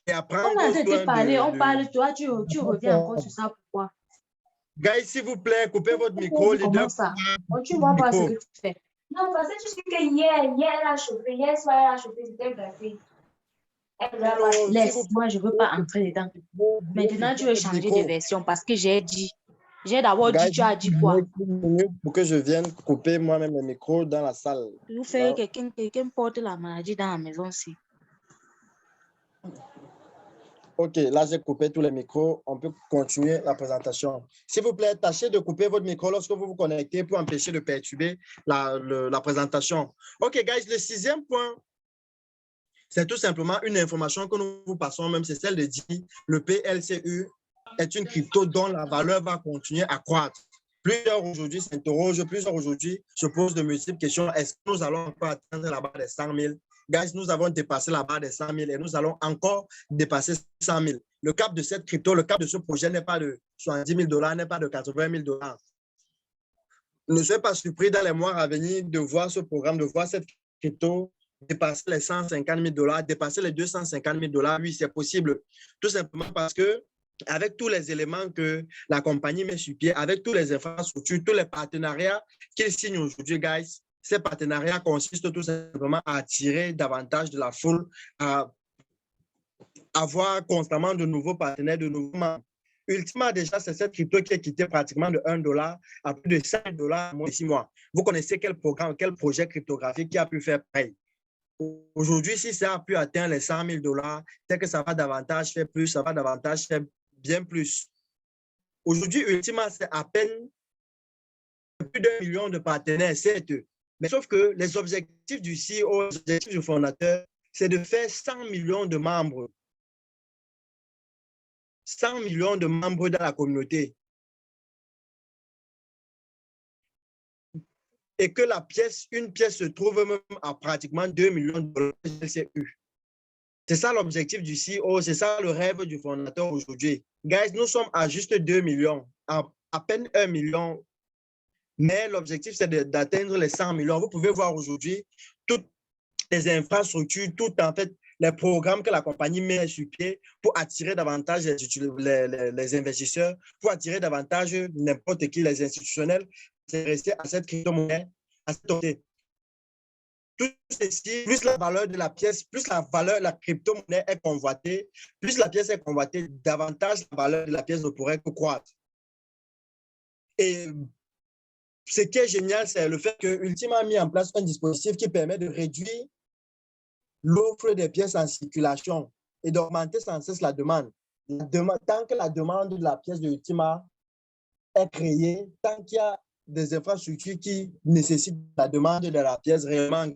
Et à prendre on a de parler, on parle, toi, tu reviens encore sur ça, pourquoi? Guys, s'il vous plaît, coupez votre micro. Comment ça? Tu vois pas ce que tu fais. Non, parce que tu sais que hier, elle a chauffé, hier soir, elle a chauffé, c'était gratuit. Laisse, moi, je ne veux pas entrer dedans. Maintenant, tu veux changer de version parce que j'ai dit. J'ai d'abord dit, tu as dit quoi? Pour que je vienne couper moi-même le micro dans la salle. Vous faites quelqu'un porte la maladie dans la maison aussi. Ok, là j'ai coupé tous les micros. On peut continuer la présentation. S'il vous plaît, tâchez de couper votre micro lorsque vous vous connectez pour empêcher de perturber la présentation. Ok, guys, le 6e point, c'est tout simplement une information que nous vous passons même, c'est celle de dire le PLCU est une crypto dont la valeur va continuer à croître. Plusieurs aujourd'hui s'interrogent, plusieurs aujourd'hui se posent de multiples questions. Est-ce que nous allons encore atteindre la barre des 100 000? Guys, nous avons dépassé la barre des 100 000 et nous allons encore dépasser 100 000. Le cap de cette crypto, le cap de ce projet n'est pas de 70 000 $, n'est pas de 80 000 $. Ne soyez pas surpris dans les mois à venir de voir ce programme, de voir cette crypto dépasser les 150 000 $, dépasser les 250 000 $. Oui, c'est possible. Tout simplement parce que avec tous les éléments que la compagnie met sur pied, avec tous les infrastructures, tous les partenariats qu'ils signent aujourd'hui, guys, ces partenariats consistent tout simplement à attirer davantage de la foule, à avoir constamment de nouveaux partenaires, de nouveaux membres. Ultimement, déjà, c'est cette crypto qui est quittée pratiquement de 1 $ à plus de 5 $ en moins de 6 mois. Vous connaissez quel programme, quel projet cryptographique qui a pu faire pareil? Aujourd'hui, si ça a pu atteindre les 100 000 $, c'est que ça va davantage faire plus, ça va davantage faire bien plus. Aujourd'hui, ultimement, c'est à peine plus d'1 million de partenaires, certes. Mais sauf que les objectifs du CEO, les objectifs du fondateur, c'est de faire 100 millions de membres. 100 millions de membres dans la communauté. Et que une pièce se trouve même à pratiquement 2 millions de dollars de LCU. C'est ça l'objectif du CEO, c'est ça le rêve du fondateur aujourd'hui. Guys, nous sommes à juste 2 millions, à peine 1 million. Mais l'objectif, c'est d'atteindre les 100 millions. Vous pouvez voir aujourd'hui toutes les infrastructures, tout en fait, les programmes que la compagnie met sur pied pour attirer davantage les investisseurs, pour attirer davantage n'importe qui, les institutionnels, s'intéresser à cette crypto-monnaie, à cette monnaie. Tout ceci, plus la valeur de la pièce, plus la valeur de la crypto-monnaie est convoitée, plus la pièce est convoitée, davantage la valeur de la pièce ne pourrait que croître. Et ce qui est génial, c'est le fait que Ultima a mis en place un dispositif qui permet de réduire l'offre des pièces en circulation et d'augmenter sans cesse la demande. Tant que la demande de la pièce de Ultima est créée, tant qu'il y a des infrastructures qui nécessitent la demande de la pièce réellement,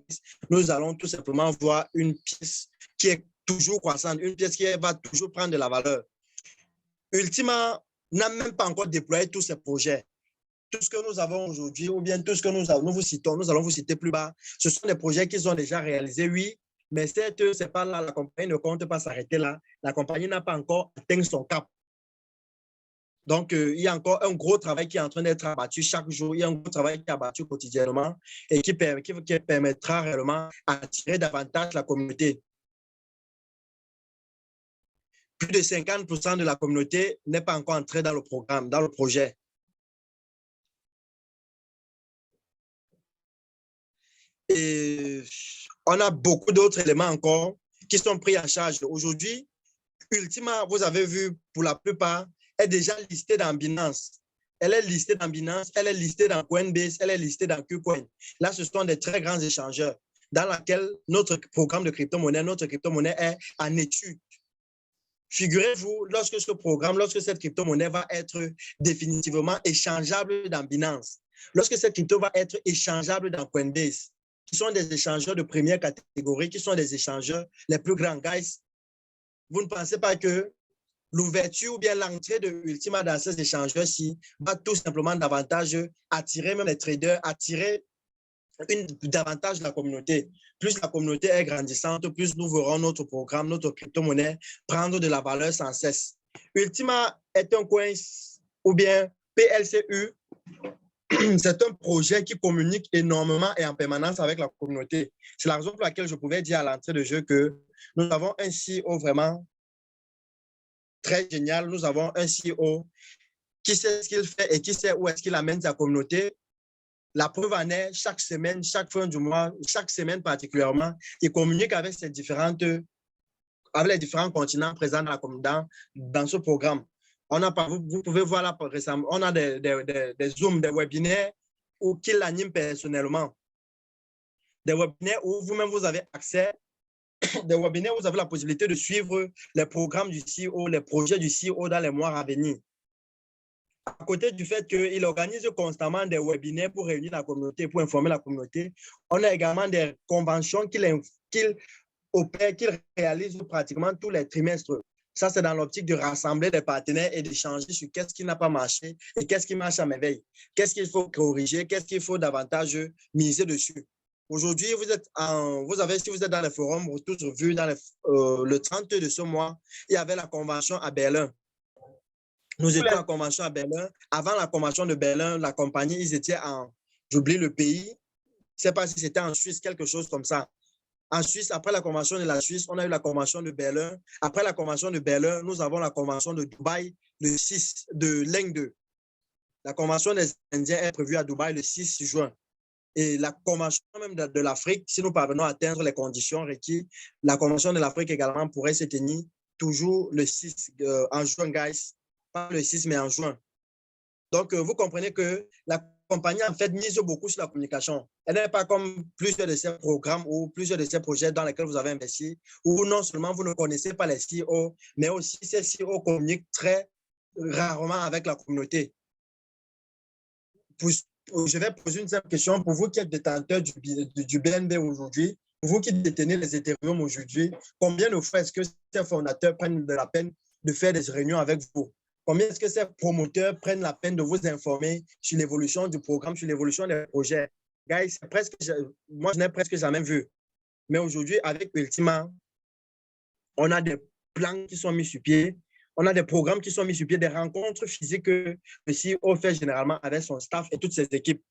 nous allons tout simplement voir une pièce qui est toujours croissante, une pièce qui va toujours prendre de la valeur. Ultima n'a même pas encore déployé tous ses projets. Tout ce que nous avons aujourd'hui, ou bien tout ce que nous vous citons, nous allons vous citer plus bas, ce sont des projets qu'ils ont déjà réalisés, oui, mais certes, c'est pas là, la compagnie ne compte pas s'arrêter là. La compagnie n'a pas encore atteint son cap. Donc, il y a encore un gros travail qui est en train d'être abattu chaque jour. Il y a un gros travail qui est abattu quotidiennement et qui permettra réellement d'attirer davantage la communauté. Plus de 50% de la communauté n'est pas encore entrée dans le programme, dans le projet. Et on a beaucoup d'autres éléments encore qui sont pris en charge. Aujourd'hui, Ultima, vous avez vu, pour la plupart, est déjà listée dans Binance. Elle est listée dans Binance, elle est listée dans Coinbase, elle est listée dans KuCoin. Là, ce sont des très grands échangeurs dans lesquels notre programme de crypto-monnaie, notre crypto-monnaie est en étude. Figurez-vous, lorsque ce programme, lorsque cette crypto-monnaie va être définitivement échangeable dans Binance, lorsque cette crypto va être échangeable dans Coinbase, qui sont des échangeurs de première catégorie, qui sont des échangeurs les plus grands, guys, vous ne pensez pas que l'ouverture ou bien l'entrée de Ultima dans ces échangeurs-ci va tout simplement davantage attirer même les traders, attirer davantage la communauté. Plus la communauté est grandissante, plus nous verrons notre programme, notre crypto-monnaie prendre de la valeur sans cesse. Ultima est un coin ou bien PLCU, c'est un projet qui communique énormément et en permanence avec la communauté. C'est la raison pour laquelle je pouvais dire à l'entrée de jeu que nous avons un CEO vraiment très génial. Nous avons un CEO qui sait ce qu'il fait et qui sait où est-ce qu'il amène sa communauté. La preuve en est, chaque semaine, chaque fin du mois, chaque semaine particulièrement, il communique avec les différents continents présents dans ce programme. Vous pouvez voir là récemment, on a des Zooms, des webinaires qu'il anime personnellement. Des webinaires où vous-même vous avez accès, des webinaires où vous avez la possibilité de suivre les programmes du CEO, les projets du CEO dans les mois à venir. À côté du fait qu'il organise constamment des webinaires pour réunir la communauté, pour informer la communauté, on a également des conventions qu'il réalise pratiquement tous les trimestres. Ça, c'est dans l'optique de rassembler des partenaires et d'échanger sur qu'est-ce qui n'a pas marché et qu'est-ce qui marche à merveille. Qu'est-ce qu'il faut corriger, qu'est-ce qu'il faut davantage miser dessus. Aujourd'hui, si vous êtes dans les forums, vous avez tous vu le 30 de ce mois, il y avait la convention à Berlin. Nous étions à la convention à Berlin. Avant la convention de Berlin, la compagnie, ils étaient j'oublie le pays, je ne sais pas si c'était en Suisse, quelque chose comme ça. En Suisse, après la convention de la Suisse, on a eu la convention de Berlin. Après la convention de Berlin, nous avons la convention de Dubaï, le 6 de l'Inde 2. La convention des Indiens est prévue à Dubaï le 6 juin. Et la convention même de l'Afrique, si nous parvenons à atteindre les conditions requises, la convention de l'Afrique également pourrait se tenir toujours le 6 en juin, guys. Pas le 6, mais en juin. Donc, vous comprenez que la compagnie, en fait, mise beaucoup sur la communication. Elle n'est pas comme plusieurs de ces programmes ou plusieurs de ces projets dans lesquels vous avez investi, où non seulement vous ne connaissez pas les CEO, mais aussi ces CEO communiquent très rarement avec la communauté. Je vais poser une simple question. Pour vous qui êtes détenteur du BNB aujourd'hui, pour vous qui détenez les Ethereum aujourd'hui, combien de fois est-ce que ces fondateurs prennent de la peine de faire des réunions avec vous? Combien est-ce que ces promoteurs prennent la peine de vous informer sur l'évolution du programme, sur l'évolution des projets? Guys, moi, je n'ai presque jamais vu. Mais aujourd'hui, avec Ultima, on a des plans qui sont mis sur pied, on a des programmes qui sont mis sur pied, des rencontres physiques que le CEO fait généralement avec son staff et toutes ses équipes.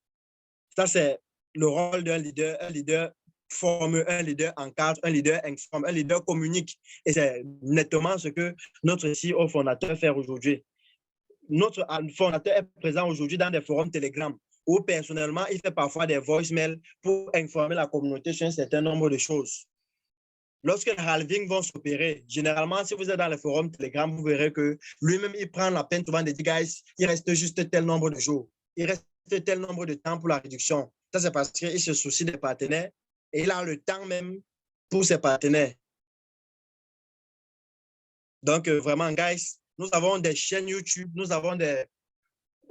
Ça, c'est le rôle d'un leader. Un leader forme, un leader encadre, un leader informe, un leader communique. Et c'est nettement ce que notre CEO fondateur fait aujourd'hui. Notre fondateur est présent aujourd'hui dans des forums Telegram où personnellement, il fait parfois des voicemails pour informer la communauté sur un certain nombre de choses. Lorsque les halvings vont s'opérer, généralement, si vous êtes dans les forums Telegram, vous verrez que lui-même, il prend la peine souvent de dire, guys, il reste juste tel nombre de jours. Il reste tel nombre de temps pour la réduction. Ça, c'est parce qu'il se soucie des partenaires et il a le temps même pour ses partenaires. Donc, vraiment, guys, nous avons des chaînes YouTube, nous avons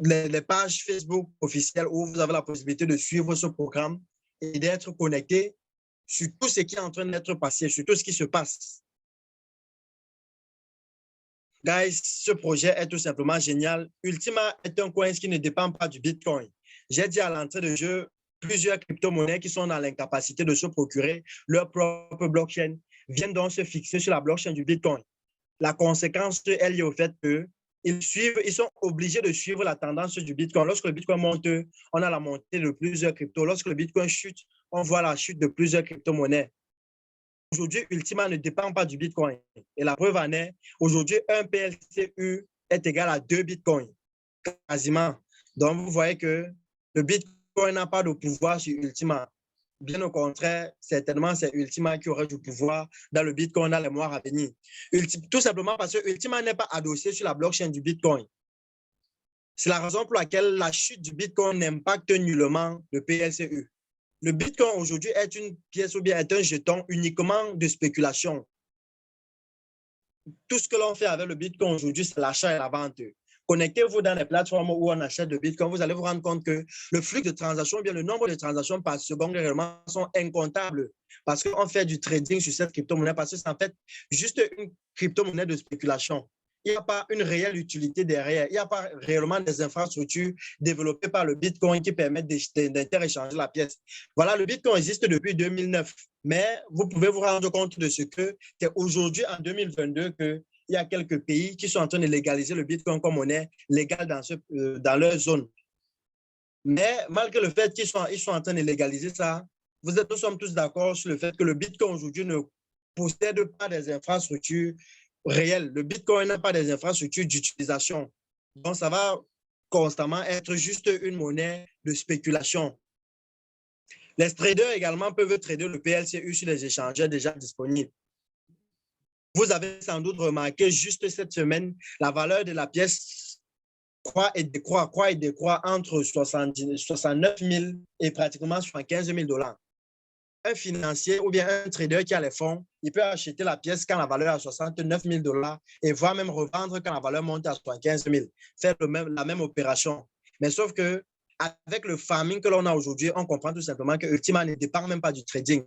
les pages Facebook officielles où vous avez la possibilité de suivre ce programme et d'être connecté sur tout ce qui est en train d'être passé, sur tout ce qui se passe. Guys, ce projet est tout simplement génial. Ultima est un coin qui ne dépend pas du Bitcoin. J'ai dit à l'entrée de jeu, plusieurs crypto-monnaies qui sont dans l'incapacité de se procurer leur propre blockchain viennent donc se fixer sur la blockchain du Bitcoin. La conséquence est liée au fait qu'il ils sont obligés de suivre la tendance du Bitcoin. Lorsque le Bitcoin monte, on a la montée de plusieurs cryptos. Lorsque le Bitcoin chute, on voit la chute de plusieurs crypto-monnaies. Aujourd'hui, Ultima ne dépend pas du Bitcoin. Et la preuve en est, aujourd'hui, un PLCU est égal à 2 Bitcoins, quasiment. Donc, vous voyez que le Bitcoin n'a pas de pouvoir sur Ultima. Bien au contraire, certainement, c'est Ultima qui aurait du pouvoir dans le Bitcoin dans les mois à venir. Tout simplement parce que Ultima n'est pas adossé sur la blockchain du Bitcoin. C'est la raison pour laquelle la chute du Bitcoin n'impacte nullement le PLCU. Le Bitcoin aujourd'hui est une pièce ou bien est un jeton uniquement de spéculation. Tout ce que l'on fait avec le Bitcoin aujourd'hui, c'est l'achat et la vente. Connectez-vous dans les plateformes où on achète de Bitcoin, vous allez vous rendre compte que le flux de transactions, bien le nombre de transactions par seconde réellement sont incomptables parce qu'on fait du trading sur cette crypto-monnaie parce que c'est en fait juste une crypto-monnaie de spéculation. Il n'y a pas une réelle utilité derrière. Il n'y a pas réellement des infrastructures développées par le Bitcoin qui permettent d'interéchanger la pièce. Voilà, le Bitcoin existe depuis 2009, mais vous pouvez vous rendre compte de ce que c'est aujourd'hui en 2022 que il y a quelques pays qui sont en train de légaliser le Bitcoin comme monnaie légale dans leur zone. Mais malgré le fait qu'ils sont en train de légaliser ça, nous sommes tous d'accord sur le fait que le Bitcoin aujourd'hui ne possède pas des infrastructures réelles. Le Bitcoin n'a pas des infrastructures d'utilisation. Donc, ça va constamment être juste une monnaie de spéculation. Les traders également peuvent trader le PLCU sur les échangeurs déjà disponibles. Vous avez sans doute remarqué juste cette semaine, la valeur de la pièce croît et décroît entre 69 000 et pratiquement 75 000 $. Un financier ou bien un trader qui a les fonds, il peut acheter la pièce quand la valeur est à 69 000 $ et voire même revendre quand la valeur monte à 75 000, faire la même opération. Mais sauf que avec le farming que l'on a aujourd'hui, on comprend tout simplement que Ultima ne dépend même pas du trading.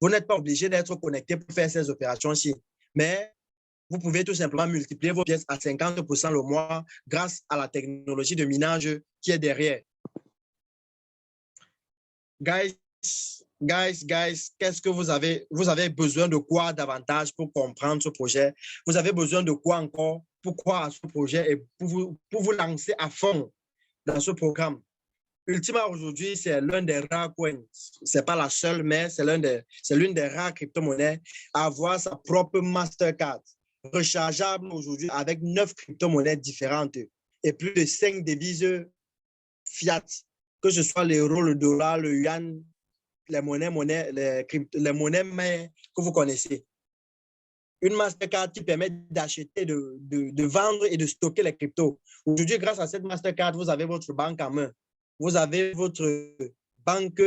Vous n'êtes pas obligé d'être connecté pour faire ces opérations-ci. Mais vous pouvez tout simplement multiplier vos pièces à 50% le mois grâce à la technologie de minage qui est derrière. Guys, qu'est-ce que vous avez? Vous avez besoin de quoi davantage pour comprendre ce projet? Vous avez besoin de quoi encore pour croire à ce projet et pour vous lancer à fond dans ce programme? Ultima aujourd'hui, c'est l'un des rares coins. Ce n'est pas la seule, mais c'est l'une des rares crypto-monnaies à avoir sa propre Mastercard rechargeable aujourd'hui avec 9 crypto-monnaies différentes et plus de 5 devises fiat, que ce soit l'euro, le dollar, le yuan, les monnaies mères que vous connaissez. Une Mastercard qui permet d'acheter, de vendre et de stocker les cryptos. Aujourd'hui, grâce à cette Mastercard, vous avez votre banque en main. Vous avez votre banque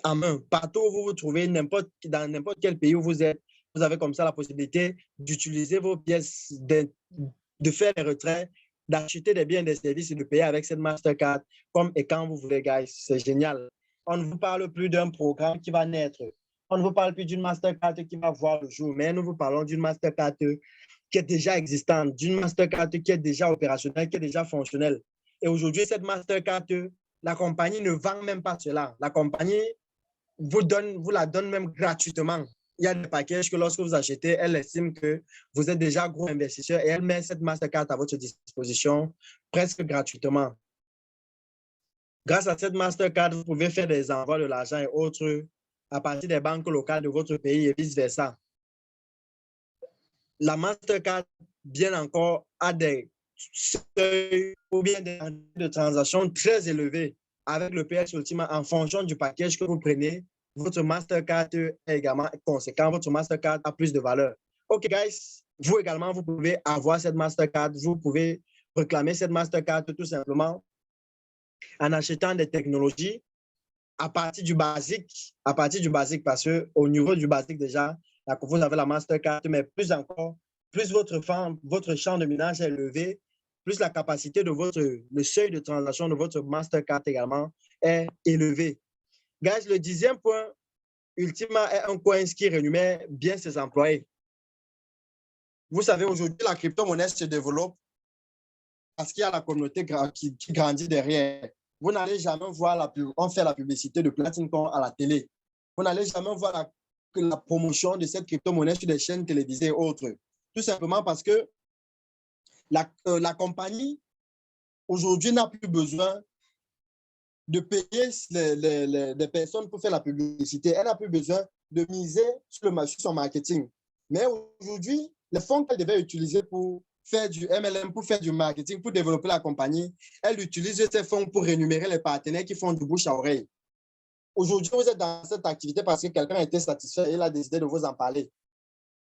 en main. Partout où vous vous trouvez, dans n'importe quel pays où vous êtes, vous avez comme ça la possibilité d'utiliser vos pièces, de faire les retraits, d'acheter des biens et des services et de payer avec cette Mastercard comme et quand vous voulez, guys. C'est génial. On ne vous parle plus d'un programme qui va naître. On ne vous parle plus d'une Mastercard qui va voir le jour, mais nous vous parlons d'une Mastercard qui est déjà existante, d'une Mastercard qui est déjà opérationnelle, qui est déjà fonctionnelle. Et aujourd'hui, cette Mastercard, la compagnie ne vend même pas cela. La compagnie vous la donne même gratuitement. Il y a des packages que lorsque vous achetez, elle estime que vous êtes déjà gros investisseur et elle met cette Mastercard à votre disposition presque gratuitement. Grâce à cette Mastercard, vous pouvez faire des envois de l'argent et autres à partir des banques locales de votre pays et vice-versa. La Mastercard, bien encore, a des seuils ou bien des de transactions très élevés avec le PS Ultima en fonction du package que vous prenez. Votre Mastercard est également conséquent. Votre Mastercard a plus de valeur. OK, guys, vous également, vous pouvez avoir cette Mastercard. Vous pouvez réclamer cette Mastercard tout simplement en achetant des technologies à partir du basique parce qu'au niveau du basique déjà, vous avez la Mastercard, mais plus encore, plus votre champ de minage est élevé, plus la capacité de le seuil de transaction de votre Mastercard également est élevé. Guys, le 10e point, Ultima est un coin qui rémunère bien ses employés. Vous savez, aujourd'hui, la crypto-monnaie se développe parce qu'il y a la communauté qui grandit derrière. Vous n'allez jamais voir on fait la publicité de Platinum à la télé. Vous n'allez jamais voir la promotion de cette crypto-monnaie sur des chaînes télévisées et autres. Tout simplement parce que La compagnie, aujourd'hui, n'a plus besoin de payer les personnes pour faire la publicité. Elle n'a plus besoin de miser sur son marketing. Mais aujourd'hui, les fonds qu'elle devait utiliser pour faire du MLM, pour faire du marketing, pour développer la compagnie, elle utilise ces fonds pour rémunérer les partenaires qui font du bouche à oreille. Aujourd'hui, vous êtes dans cette activité parce que quelqu'un a été satisfait et il a décidé de vous en parler.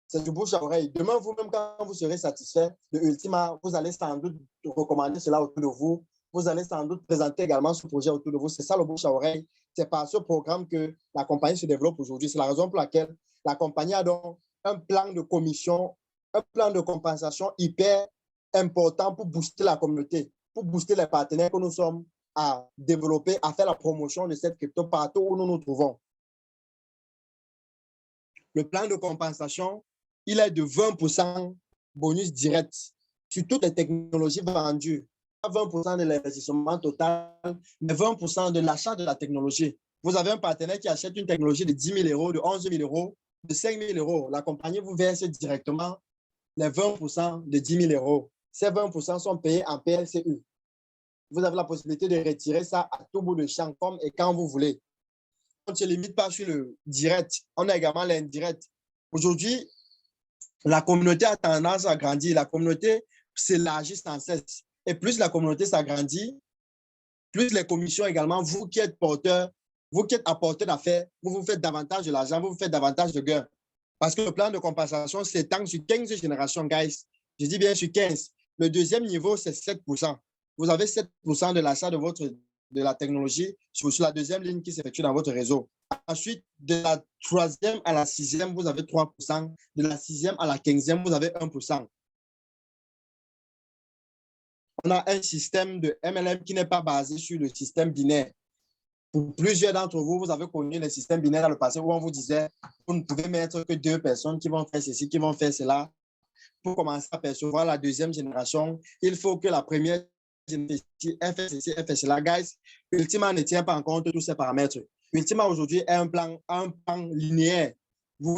C'est du bouche à oreille. Demain, vous-même, quand vous serez satisfait de Ultima, vous allez sans doute recommander cela autour de vous. Vous allez sans doute présenter également ce projet autour de vous. C'est ça le bouche à oreille. C'est par ce programme que la compagnie se développe aujourd'hui. C'est la raison pour laquelle la compagnie a donc un plan de commission, un plan de compensation hyper important pour booster la communauté, pour booster les partenaires que nous sommes à développer, à faire la promotion de cette crypto partout où nous nous trouvons. Le plan de compensation, il est de 20% bonus direct sur toutes les technologies vendues. Pas 20% de l'investissement total, mais 20% de l'achat de la technologie. Vous avez un partenaire qui achète une technologie de 10 000 euros, de 11 000 euros, de 5 000 euros. La compagnie vous verse directement les 20% de 10 000 euros. Ces 20% sont payés en PLCU. Vous avez la possibilité de retirer ça à tout bout de champ, comme et quand vous voulez. On ne se limite pas sur le direct. On a également l'indirect. Aujourd'hui, la communauté a tendance à grandir. La communauté s'élargit sans cesse. Et plus la communauté s'agrandit, plus les commissions également, vous qui êtes porteur, vous qui êtes apporteur d'affaires, vous vous faites davantage de l'argent, vous vous faites davantage de gains. Parce que le plan de compensation s'étend sur 15 générations, guys. Je dis bien sur 15. Le deuxième niveau, c'est 7%. Vous avez 7% de l'achat de la technologie sur la deuxième ligne qui s'effectue dans votre réseau. Ensuite, de la troisième à la sixième, vous avez 3%. De la sixième à la 15e, vous avez 1%. On a un système de MLM qui n'est pas basé sur le système binaire. Pour plusieurs d'entre vous, vous avez connu le système binaire dans le passé où on vous disait vous ne pouvez mettre que 2 personnes qui vont faire ceci, qui vont faire cela. Pour commencer à percevoir la deuxième génération, il faut que la première génération fait ceci, fait cela. Guys, Ultima ne tient pas en compte tous ces paramètres. Ultima aujourd'hui est un plan linéaire.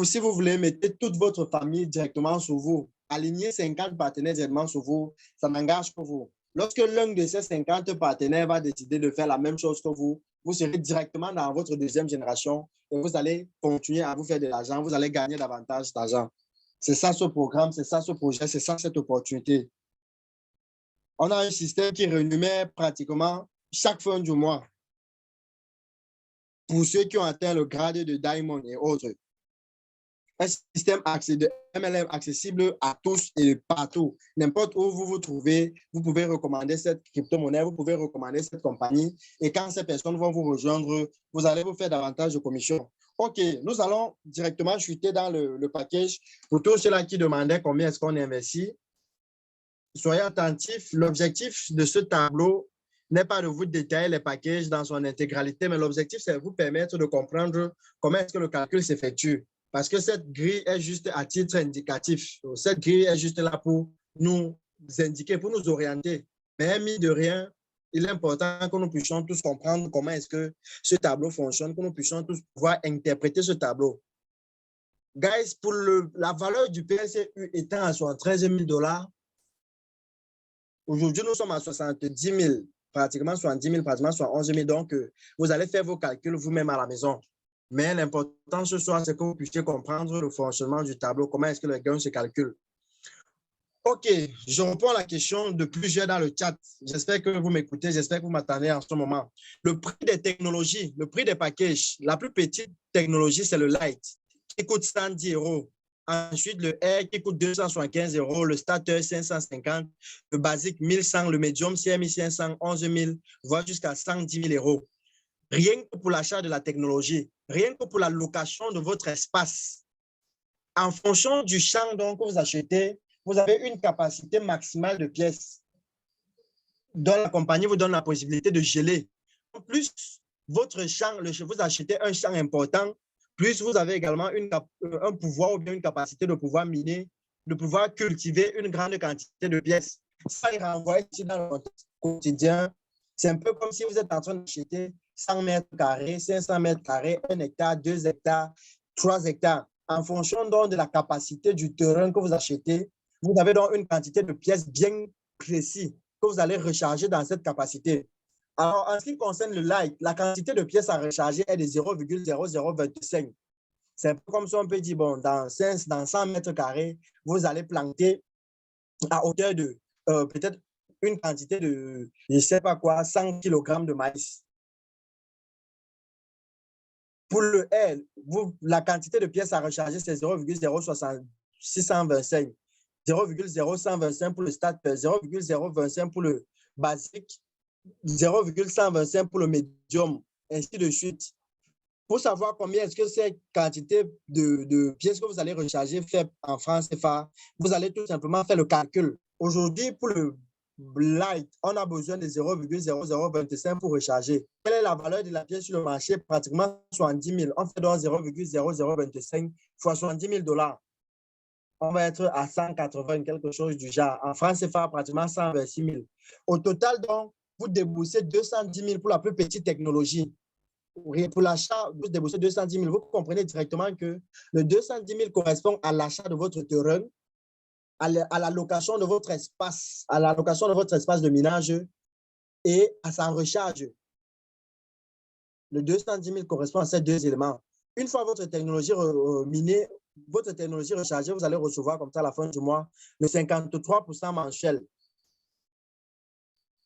Si vous voulez, mettez toute votre famille directement sur vous. Alignez 50 partenaires directement sur vous, ça n'engage que vous. Lorsque l'un de ces 50 partenaires va décider de faire la même chose que vous, vous serez directement dans votre deuxième génération et vous allez continuer à vous faire de l'argent, vous allez gagner davantage d'argent. C'est ça ce programme, c'est ça ce projet, c'est ça cette opportunité. On a un système qui rémunère pratiquement chaque fin du mois pour ceux qui ont atteint le grade de Diamond et autres. Un système de MLM accessible à tous et partout. N'importe où vous vous trouvez, vous pouvez recommander cette crypto-monnaie, vous pouvez recommander cette compagnie. Et quand ces personnes vont vous rejoindre, vous allez vous faire davantage de commissions. OK, nous allons directement chuter dans le package. Pour tous ceux-là qui demandaient combien est-ce qu'on investit, soyez attentifs. L'objectif de ce tableau n'est pas de vous détailler les packages dans son intégralité, mais l'objectif, c'est de vous permettre de comprendre comment est-ce que le calcul s'effectue. Parce que cette grille est juste à titre indicatif. Cette grille est juste là pour nous indiquer, pour nous orienter. Mais mis de rien, il est important que nous puissions tous comprendre comment est-ce que ce tableau fonctionne, que nous puissions tous pouvoir interpréter ce tableau. Guys, pour la valeur du PLCU étant à 73 000 $, aujourd'hui, nous sommes à 70 000, pratiquement 70 000, pratiquement 71 000. Donc, vous allez faire vos calculs vous-même à la maison. Mais l'important ce soir, c'est que vous puissiez comprendre le fonctionnement du tableau, comment est-ce que le gain se calcule. OK, je réponds à la question de plusieurs dans le chat. J'espère que vous m'écoutez, j'espère que vous m'attendez en ce moment. Le prix des technologies, le prix des packages, la plus petite technologie, c'est le Lite, qui coûte 110 €. Ensuite, le Air qui coûte 275 €, le Starter 550, le Basic 1100, le Medium CMI 500, 11 000, voire jusqu'à 110 000 €. Rien que pour l'achat de la technologie, rien que pour la location de votre espace. En fonction du champ donc, que vous achetez, vous avez une capacité maximale de pièces dont la compagnie vous donne la possibilité de geler. En plus, votre champ, vous achetez un champ important, plus vous avez également un pouvoir ou bien une capacité de pouvoir miner, de pouvoir cultiver une grande quantité de pièces. Ça, il renvoie ici dans le quotidien. C'est un peu comme si vous êtes en train d'acheter 100 mètres carrés, 500 mètres carrés, 1 hectare, 2 hectares, 3 hectares. En fonction donc de la capacité du terrain que vous achetez, Vous avez donc une quantité de pièces bien précise que vous allez recharger dans cette capacité. Alors, en ce qui concerne le light, la quantité de pièces à recharger est de 0,0025. C'est un peu comme si on peut dire, bon, dans 100 mètres carrés, vous allez planter à hauteur de peut-être une quantité de, je ne sais pas quoi, 100 kg de maïs. Pour le L, la quantité de pièces à recharger, c'est 0,0625. 0,0125 pour le starter, 0,025 pour le basique, 0,125 pour le médium, ainsi de suite. Pour savoir combien est-ce que cette quantité de pièces que vous allez recharger fait en francs CFA, vous allez tout simplement faire le calcul. Aujourd'hui, pour le light, on a besoin de 0,0025 pour recharger. Quelle est la valeur de la pièce sur le marché? Pratiquement 70 000. On fait donc 0,0025 fois 70 000 $. On va être à 180, quelque chose du genre. En France, CFA, pratiquement 126 000. Au total, donc, vous déboursez 210 000 pour la plus petite technologie. Pour l'achat, vous déboursez 210 000. Vous comprenez directement que le 210 000 correspond à l'achat de votre terrain, à la location de votre espace, à la location de votre espace de minage et à sa recharge. Le 210 000 correspond à ces deux éléments. Une fois votre technologie minée, votre technologie rechargée, vous allez recevoir comme ça à la fin du mois le 53% mensuel.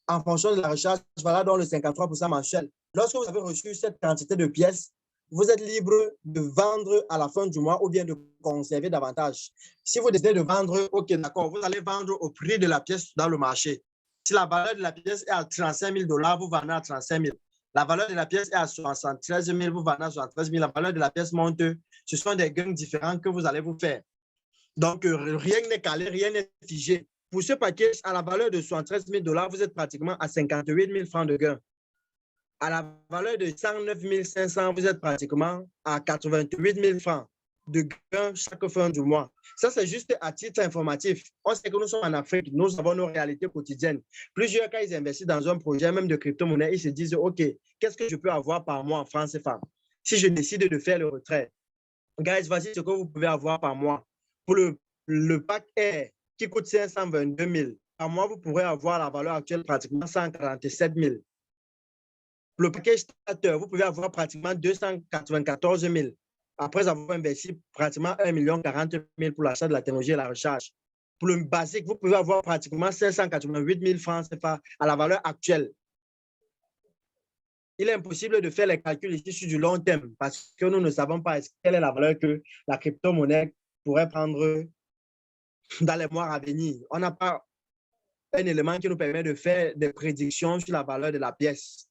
En fonction de la recharge, voilà donc le 53% mensuel. Lorsque vous avez reçu cette quantité de pièces, vous êtes libre de vendre à la fin du mois ou bien de conserver davantage. Si vous décidez de vendre, ok, d'accord, vous allez vendre au prix de la pièce dans le marché. Si la valeur de la pièce est à 35 000 $, vous vendez à 35 000. La valeur de la pièce est à 73 000, vous vendez à 73 000. La valeur de la pièce monte. Ce sont des gains différents que vous allez vous faire. Donc, rien n'est calé, rien n'est figé. Pour ce package, à la valeur de 73 000 $, vous êtes pratiquement à 58 000 francs de gain. À la valeur de 109 500, vous êtes pratiquement à 88 000 francs de gain chaque fin du mois. Ça, c'est juste à titre informatif. On sait que nous sommes en Afrique, nous avons nos réalités quotidiennes. Plusieurs cas, ils investissent dans un projet, même de crypto-monnaie, ils se disent, OK, qu'est-ce que je peux avoir par mois en France CFA si je décide de faire le retrait? Guys, voici ce que vous pouvez avoir par mois. Pour le pack Air, qui coûte 522 000, par mois, vous pourrez avoir la valeur actuelle pratiquement 147 000. Le package starter, vous pouvez avoir pratiquement 294 000 après avoir investi pratiquement 1 040 000 pour l'achat de la technologie et la recharge. Pour le basique, vous pouvez avoir pratiquement 588 000 francs CFA à la valeur actuelle. Il est impossible de faire les calculs ici sur du long terme parce que nous ne savons pas quelle est la valeur que la crypto-monnaie pourrait prendre dans les mois à venir. On n'a pas un élément qui nous permet de faire des prédictions sur la valeur de la pièce.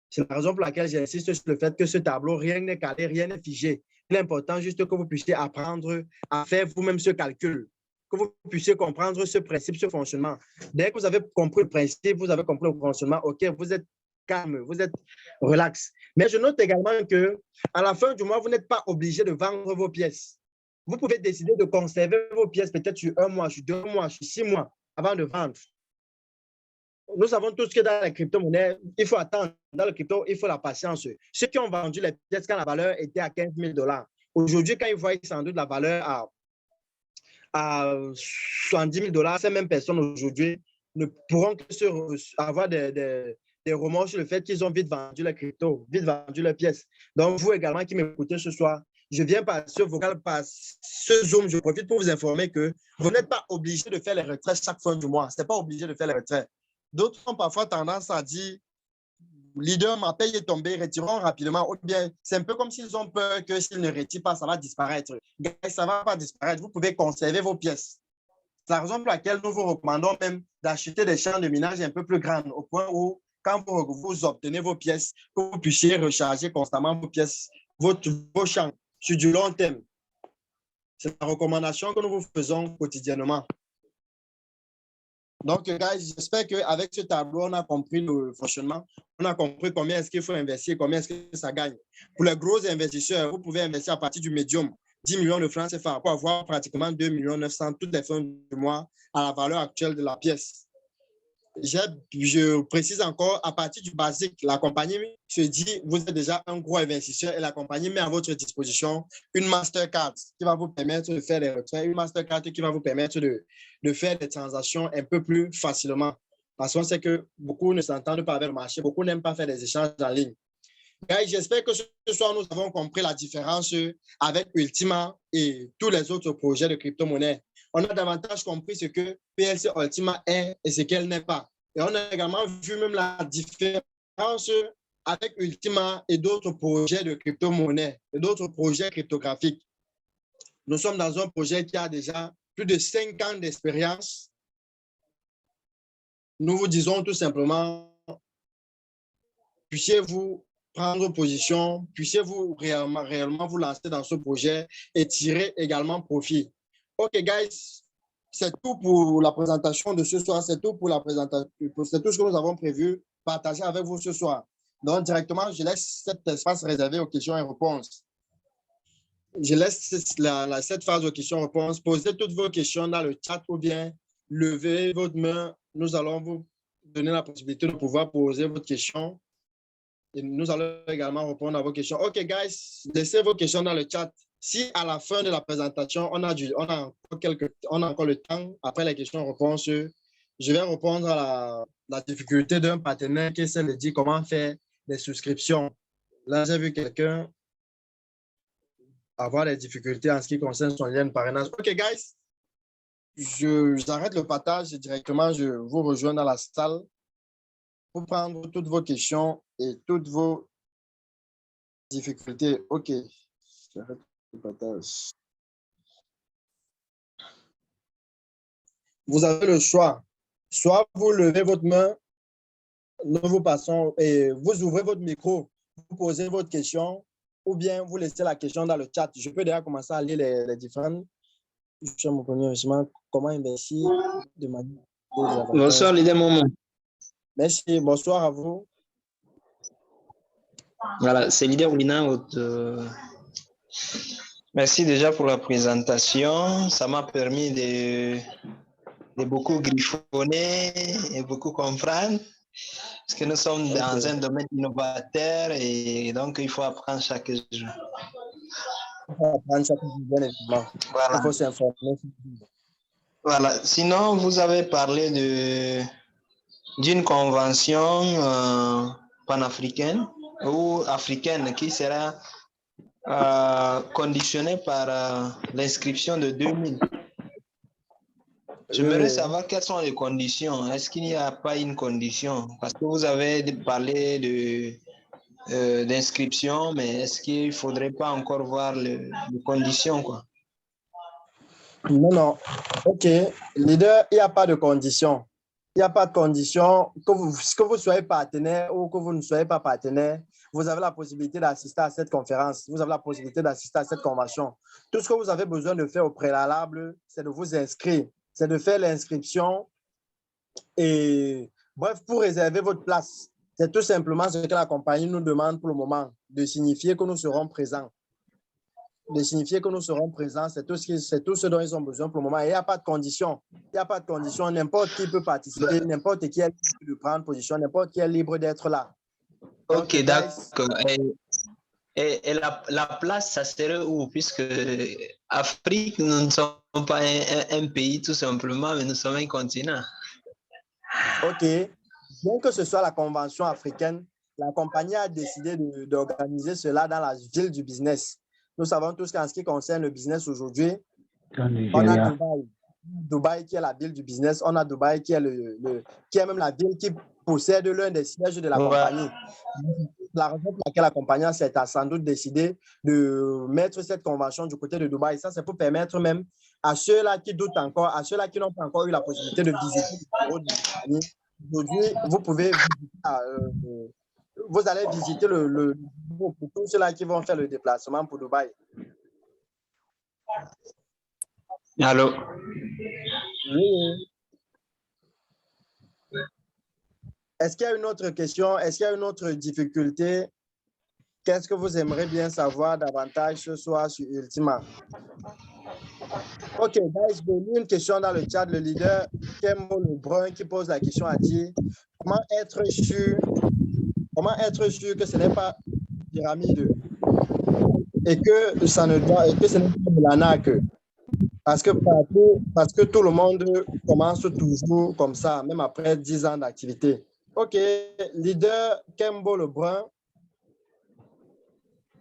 C'est la raison pour laquelle j'insiste sur le fait que ce tableau, rien n'est calé, rien n'est figé. Il est important juste que vous puissiez apprendre à faire vous-même ce calcul, que vous puissiez comprendre ce principe, ce fonctionnement. Dès que vous avez compris le principe, vous avez compris le fonctionnement, OK, vous êtes calme, vous êtes relax. Mais je note également qu'à la fin du mois, vous n'êtes pas obligé de vendre vos pièces. Vous pouvez décider de conserver vos pièces peut-être sur 1 mois, sur 2 mois, sur 6 mois avant de vendre. Nous savons tous que dans la crypto-monnaie, il faut attendre. Dans le crypto, il faut la patience. Ceux qui ont vendu les pièces quand la valeur était à 15 000 $, aujourd'hui, quand ils voient sans doute la valeur à 70 000 $, ces mêmes personnes aujourd'hui ne pourront que avoir des remords sur le fait qu'ils ont vite vendu la crypto, vite vendu les pièces. Donc, vous également qui m'écoutez ce soir, je viens par ce vocal, par ce Zoom, je profite pour vous informer que vous n'êtes pas obligé de faire les retraits chaque fin du mois. Ce n'est pas obligé de faire les retraits. D'autres ont parfois tendance à dire, leader, ma paye est tombée, retirons rapidement. Ou bien, c'est un peu comme s'ils ont peur que s'ils ne retirent pas, ça va disparaître. Ça ne va pas disparaître. Vous pouvez conserver vos pièces. C'est la raison pour laquelle nous vous recommandons même d'acheter des champs de minage un peu plus grands, au point où, quand vous obtenez vos pièces, que vous puissiez recharger constamment vos pièces, vos champs sur du long terme. C'est la recommandation que nous vous faisons quotidiennement. Donc, guys, j'espère qu'avec ce tableau, on a compris le fonctionnement. On a compris combien est-ce qu'il faut investir, combien est-ce que ça gagne. Pour les gros investisseurs, vous pouvez investir à partir du médium 10 millions de francs CFA pour avoir pratiquement 2 900 000 toutes les fins du mois à la valeur actuelle de la pièce. je précise encore, à partir du basique, la compagnie se dit, vous êtes déjà un gros investisseur et la compagnie met à votre disposition une Mastercard qui va vous permettre de faire des retraits, une Mastercard qui va vous permettre de faire des transactions un peu plus facilement. Parce qu'on sait que beaucoup ne s'entendent pas avec le marché, beaucoup n'aiment pas faire des échanges en ligne. J'espère que ce soir, nous avons compris la différence avec Ultima et tous les autres projets de crypto-monnaie. On a davantage compris ce que PLC Ultima est et ce qu'elle n'est pas. Et on a également vu même la différence avec Ultima et d'autres projets de crypto-monnaie et d'autres projets cryptographiques. Nous sommes dans un projet qui a déjà plus de 5 ans d'expérience. Nous vous disons tout simplement, puissiez-vous prendre position, puissiez-vous réellement vous lancer dans ce projet et tirer également profit. OK, guys, c'est tout pour la présentation de ce soir. C'est tout pour la présentation. C'est tout ce que nous avons prévu partager avec vous ce soir. Donc, directement, je laisse cet espace réservé aux questions et réponses. Je laisse cette phase aux questions-réponses. Posez toutes vos questions dans le chat ou bien levez votre main. Nous allons vous donner la possibilité de pouvoir poser votre question. Et nous allons également répondre à vos questions. OK, guys, laissez vos questions dans le chat. Si à la fin de la présentation, on a encore le temps, après les questions-réponses, je vais répondre à la difficulté d'un partenaire qui essaie de dire comment faire des souscriptions. Là, j'ai vu quelqu'un avoir des difficultés en ce qui concerne son lien de parrainage. OK, guys, j'arrête le partage et directement, je vous rejoins dans la salle pour prendre toutes vos questions et toutes vos difficultés. OK, j'arrête le partage. Vous avez le choix. Soit vous levez votre main, nous vous passons et vous ouvrez votre micro, vous posez votre question, ou bien vous laissez la question dans le chat. Je peux déjà commencer à lire les différentes. Je suis mon premier investissement. Comment investir de manière. Bonsoir, leader Momo. Merci. Bonsoir à vous. Voilà, c'est leader Oulina. Merci déjà pour la présentation. Ça m'a permis de beaucoup griffonner et beaucoup comprendre. Parce que nous sommes dans un domaine innovateur et donc il faut apprendre chaque jour. Il faut apprendre chaque jour, bien évidemment. Voilà. Il faut s'informer. Voilà. Sinon, vous avez parlé d'une convention panafricaine ou africaine qui sera conditionnée par l'inscription de 2000. J'aimerais savoir quelles sont les conditions. Est-ce qu'il n'y a pas une condition? Parce que vous avez parlé d'inscription, mais est-ce qu'il ne faudrait pas encore voir les conditions, quoi? Non. OK. Leader, il n'y a pas de condition. Il n'y a pas de condition. Que vous soyez partenaire ou que vous ne soyez pas partenaire, vous avez la possibilité d'assister à cette conférence. Vous avez la possibilité d'assister à cette convention. Tout ce que vous avez besoin de faire au préalable, c'est de vous inscrire. C'est de faire l'inscription et bref, pour réserver votre place. C'est tout simplement ce que la compagnie nous demande pour le moment, de signifier que nous serons présents. De signifier que nous serons présents, c'est tout ce dont ils ont besoin pour le moment. Et il n'y a pas de condition. Il n'y a pas de condition. N'importe qui peut participer, n'importe qui est libre de prendre position, n'importe qui est libre d'être là. OK, d'accord. Et la place, ça serait où? Puisque Afrique, nous ne sommes pas un pays tout simplement, mais nous sommes un continent. OK. Bien que ce soit la convention africaine, la compagnie a décidé d'organiser cela dans la ville du business. Nous savons tous qu'en ce qui concerne le business aujourd'hui, on a Dubaï qui est la ville du business, on a Dubaï qui est, qui est même la ville qui possède l'un des sièges de la compagnie. La raison pour laquelle la compagnie a sans doute décidé de mettre cette convention du côté de Dubaï, ça c'est pour permettre même à ceux-là qui doutent encore, à ceux-là qui n'ont pas encore eu la possibilité de visiter le bureau de la compagnie. Aujourd'hui, vous pouvez visiter, vous allez visiter le bureau pour tous ceux-là qui vont faire le déplacement pour Dubaï. Allô? Oui. Est-ce qu'il y a une autre question? Est-ce qu'il y a une autre difficulté? Qu'est-ce que vous aimeriez bien savoir davantage ce soir sur Ultima? Ok, guys, j'ai lu une question dans le chat. Le leader Kembo Lebrun qui pose la question a dit comment être sûr que ce n'est pas une pyramide et que ça ne doit et que ce n'est pas de l'arnaque. Parce que tout le monde commence toujours comme ça, même après 10 ans d'activité. Ok, leader Kembo Lebrun,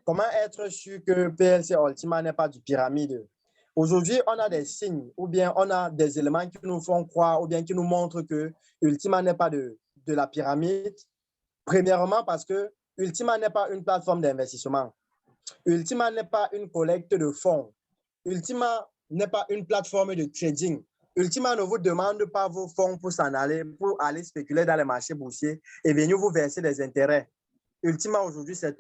comment être sûr que PLC Ultima n'est pas du pyramide? Aujourd'hui, on a des signes ou bien on a des éléments qui nous font croire ou bien qui nous montrent que Ultima n'est pas de la pyramide. Premièrement, parce que Ultima n'est pas une plateforme d'investissement. Ultima n'est pas une collecte de fonds. Ultima n'est pas une plateforme de trading. Ultima ne vous demande pas vos fonds pour s'en aller, pour aller spéculer dans les marchés boursiers et venir vous verser des intérêts. Ultima, aujourd'hui, c'est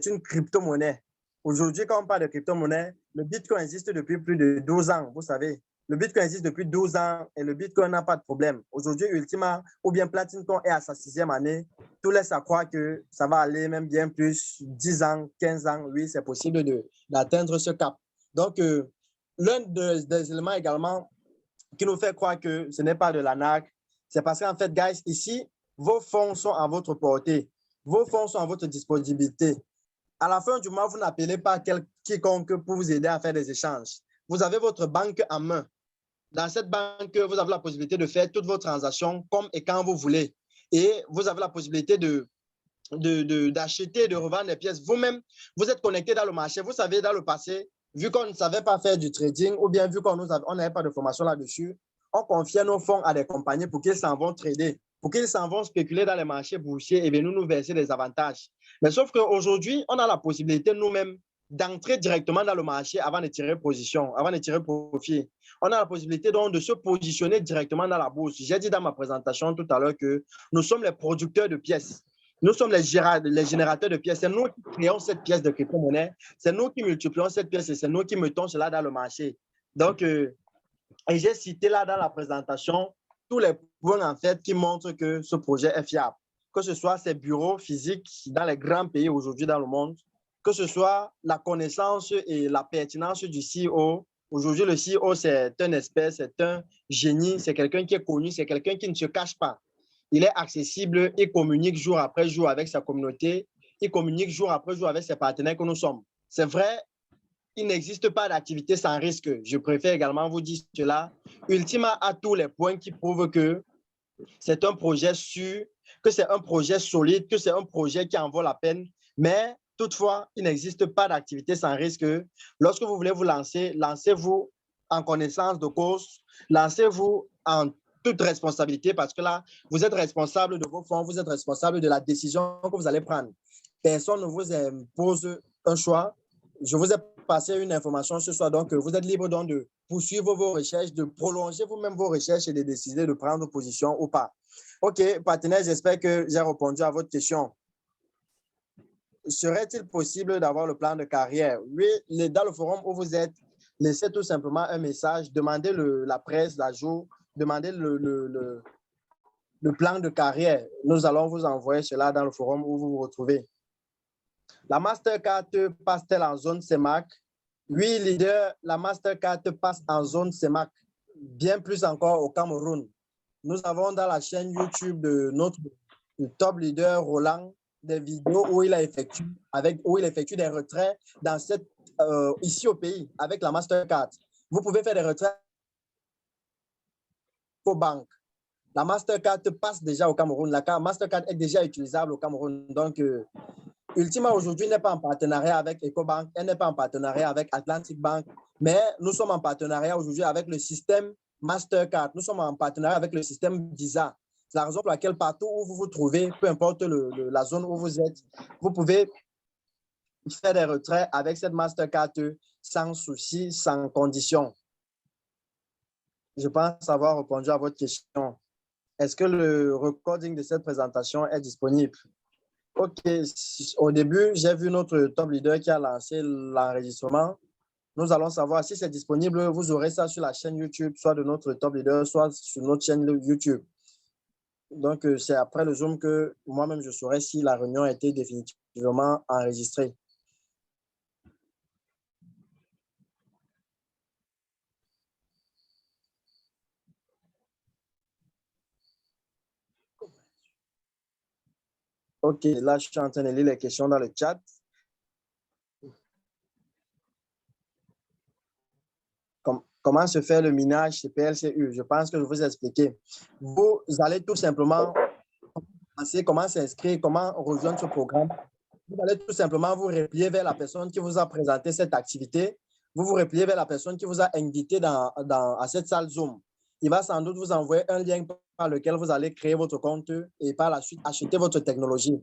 une crypto-monnaie. Aujourd'hui, quand on parle de crypto-monnaie, le Bitcoin existe depuis plus de 12 ans, vous savez. Le Bitcoin existe depuis 12 ans et le Bitcoin n'a pas de problème. Aujourd'hui, Ultima ou bien Platinum est à sa 6e année. Tout laisse à croire que ça va aller même bien plus, 10 ans, 15 ans. Oui, c'est possible d'atteindre ce cap. Donc, l'un des éléments également qui nous fait croire que ce n'est pas de l'arnaque, c'est parce qu'en fait, guys, ici, vos fonds sont à votre portée. Vos fonds sont à votre disponibilité. À la fin du mois, vous n'appelez pas quiconque pour vous aider à faire des échanges. Vous avez votre banque en main. Dans cette banque, vous avez la possibilité de faire toutes vos transactions comme et quand vous voulez. Et vous avez la possibilité d'acheter, de revendre des pièces. Vous-même, vous êtes connecté dans le marché. Vous savez, dans le passé, vu qu'on ne savait pas faire du trading ou bien vu qu'on n'avait pas de formation là-dessus, on confiait nos fonds à des compagnies pour qu'ils s'en vont trader, pour qu'ils s'en vont spéculer dans les marchés boursiers et bien nous verser des avantages. Mais sauf qu'aujourd'hui, on a la possibilité nous-mêmes d'entrer directement dans le marché avant de tirer position, avant de tirer profit. On a la possibilité donc de se positionner directement dans la bourse. J'ai dit dans ma présentation tout à l'heure que nous sommes les producteurs de pièces. Nous sommes les générateurs de pièces. C'est nous qui créons cette pièce de crypto-monnaie. C'est nous qui multiplions cette pièce et c'est nous qui mettons cela dans le marché. Donc, et j'ai cité là dans la présentation tous les points en fait qui montrent que ce projet est fiable. Que ce soit ses bureaux physiques dans les grands pays aujourd'hui dans le monde, que ce soit la connaissance et la pertinence du CEO. Aujourd'hui, le CEO, c'est un expert, c'est un génie, c'est quelqu'un qui est connu, c'est quelqu'un qui ne se cache pas. Il est accessible, il communique jour après jour avec sa communauté, il communique jour après jour avec ses partenaires que nous sommes. C'est vrai, il n'existe pas d'activité sans risque. Je préfère également vous dire cela. Ultima a tous les points qui prouvent que c'est un projet sûr, que c'est un projet solide, que c'est un projet qui en vaut la peine. Mais toutefois, il n'existe pas d'activité sans risque. Lorsque vous voulez vous lancer, lancez-vous en connaissance de cause, lancez-vous en toute responsabilité parce que là, vous êtes responsable de vos fonds, vous êtes responsable de la décision que vous allez prendre. Personne ne vous impose un choix. Je vous ai passé une information ce soir, donc vous êtes libre donc de poursuivre vos recherches, de prolonger vous-même vos recherches et de décider de prendre position ou pas. OK, partenaire, j'espère que j'ai répondu à votre question. Serait-il possible d'avoir le plan de carrière? Oui, dans le forum où vous êtes, laissez tout simplement un message, demandez la presse, la jour, demandez le plan de carrière. Nous allons vous envoyer cela dans le forum où vous vous retrouvez. La Mastercard passe-t-elle en zone CEMAC? Oui, leader, la Mastercard passe en zone CEMAC, bien plus encore au Cameroun. Nous avons dans la chaîne YouTube de notre top leader Roland des vidéos où il effectue des retraits dans ici au pays avec la Mastercard. Vous pouvez faire des retraits aux banques. La Mastercard passe déjà au Cameroun. La Mastercard est déjà utilisable au Cameroun. Donc, Ultima aujourd'hui n'est pas en partenariat avec EcoBank, elle n'est pas en partenariat avec Atlantic Bank, mais nous sommes en partenariat aujourd'hui avec le système Mastercard. Nous sommes en partenariat avec le système Visa. C'est la raison pour laquelle partout où vous vous trouvez, peu importe la zone où vous êtes, vous pouvez faire des retraits avec cette Mastercard sans souci, sans condition. Je pense avoir répondu à votre question. Est-ce que le recording de cette présentation est disponible? OK. Au début, j'ai vu notre top leader qui a lancé l'enregistrement. Nous allons savoir si c'est disponible. Vous aurez ça sur la chaîne YouTube, soit de notre top leader, soit sur notre chaîne YouTube. Donc, c'est après le Zoom que moi-même, je saurai si la réunion a été définitivement enregistrée. OK, là, je suis en train de lire les questions dans le chat. Comment se fait le minage chez PLCU? Je pense que je vous ai expliqué. Vous allez tout simplement penser comment s'inscrire, comment rejoindre ce programme. Vous allez tout simplement vous replier vers la personne qui vous a présenté cette activité. Vous vous repliez vers la personne qui vous a invité à cette salle Zoom. Il va sans doute vous envoyer un lien par lequel vous allez créer votre compte et par la suite acheter votre technologie.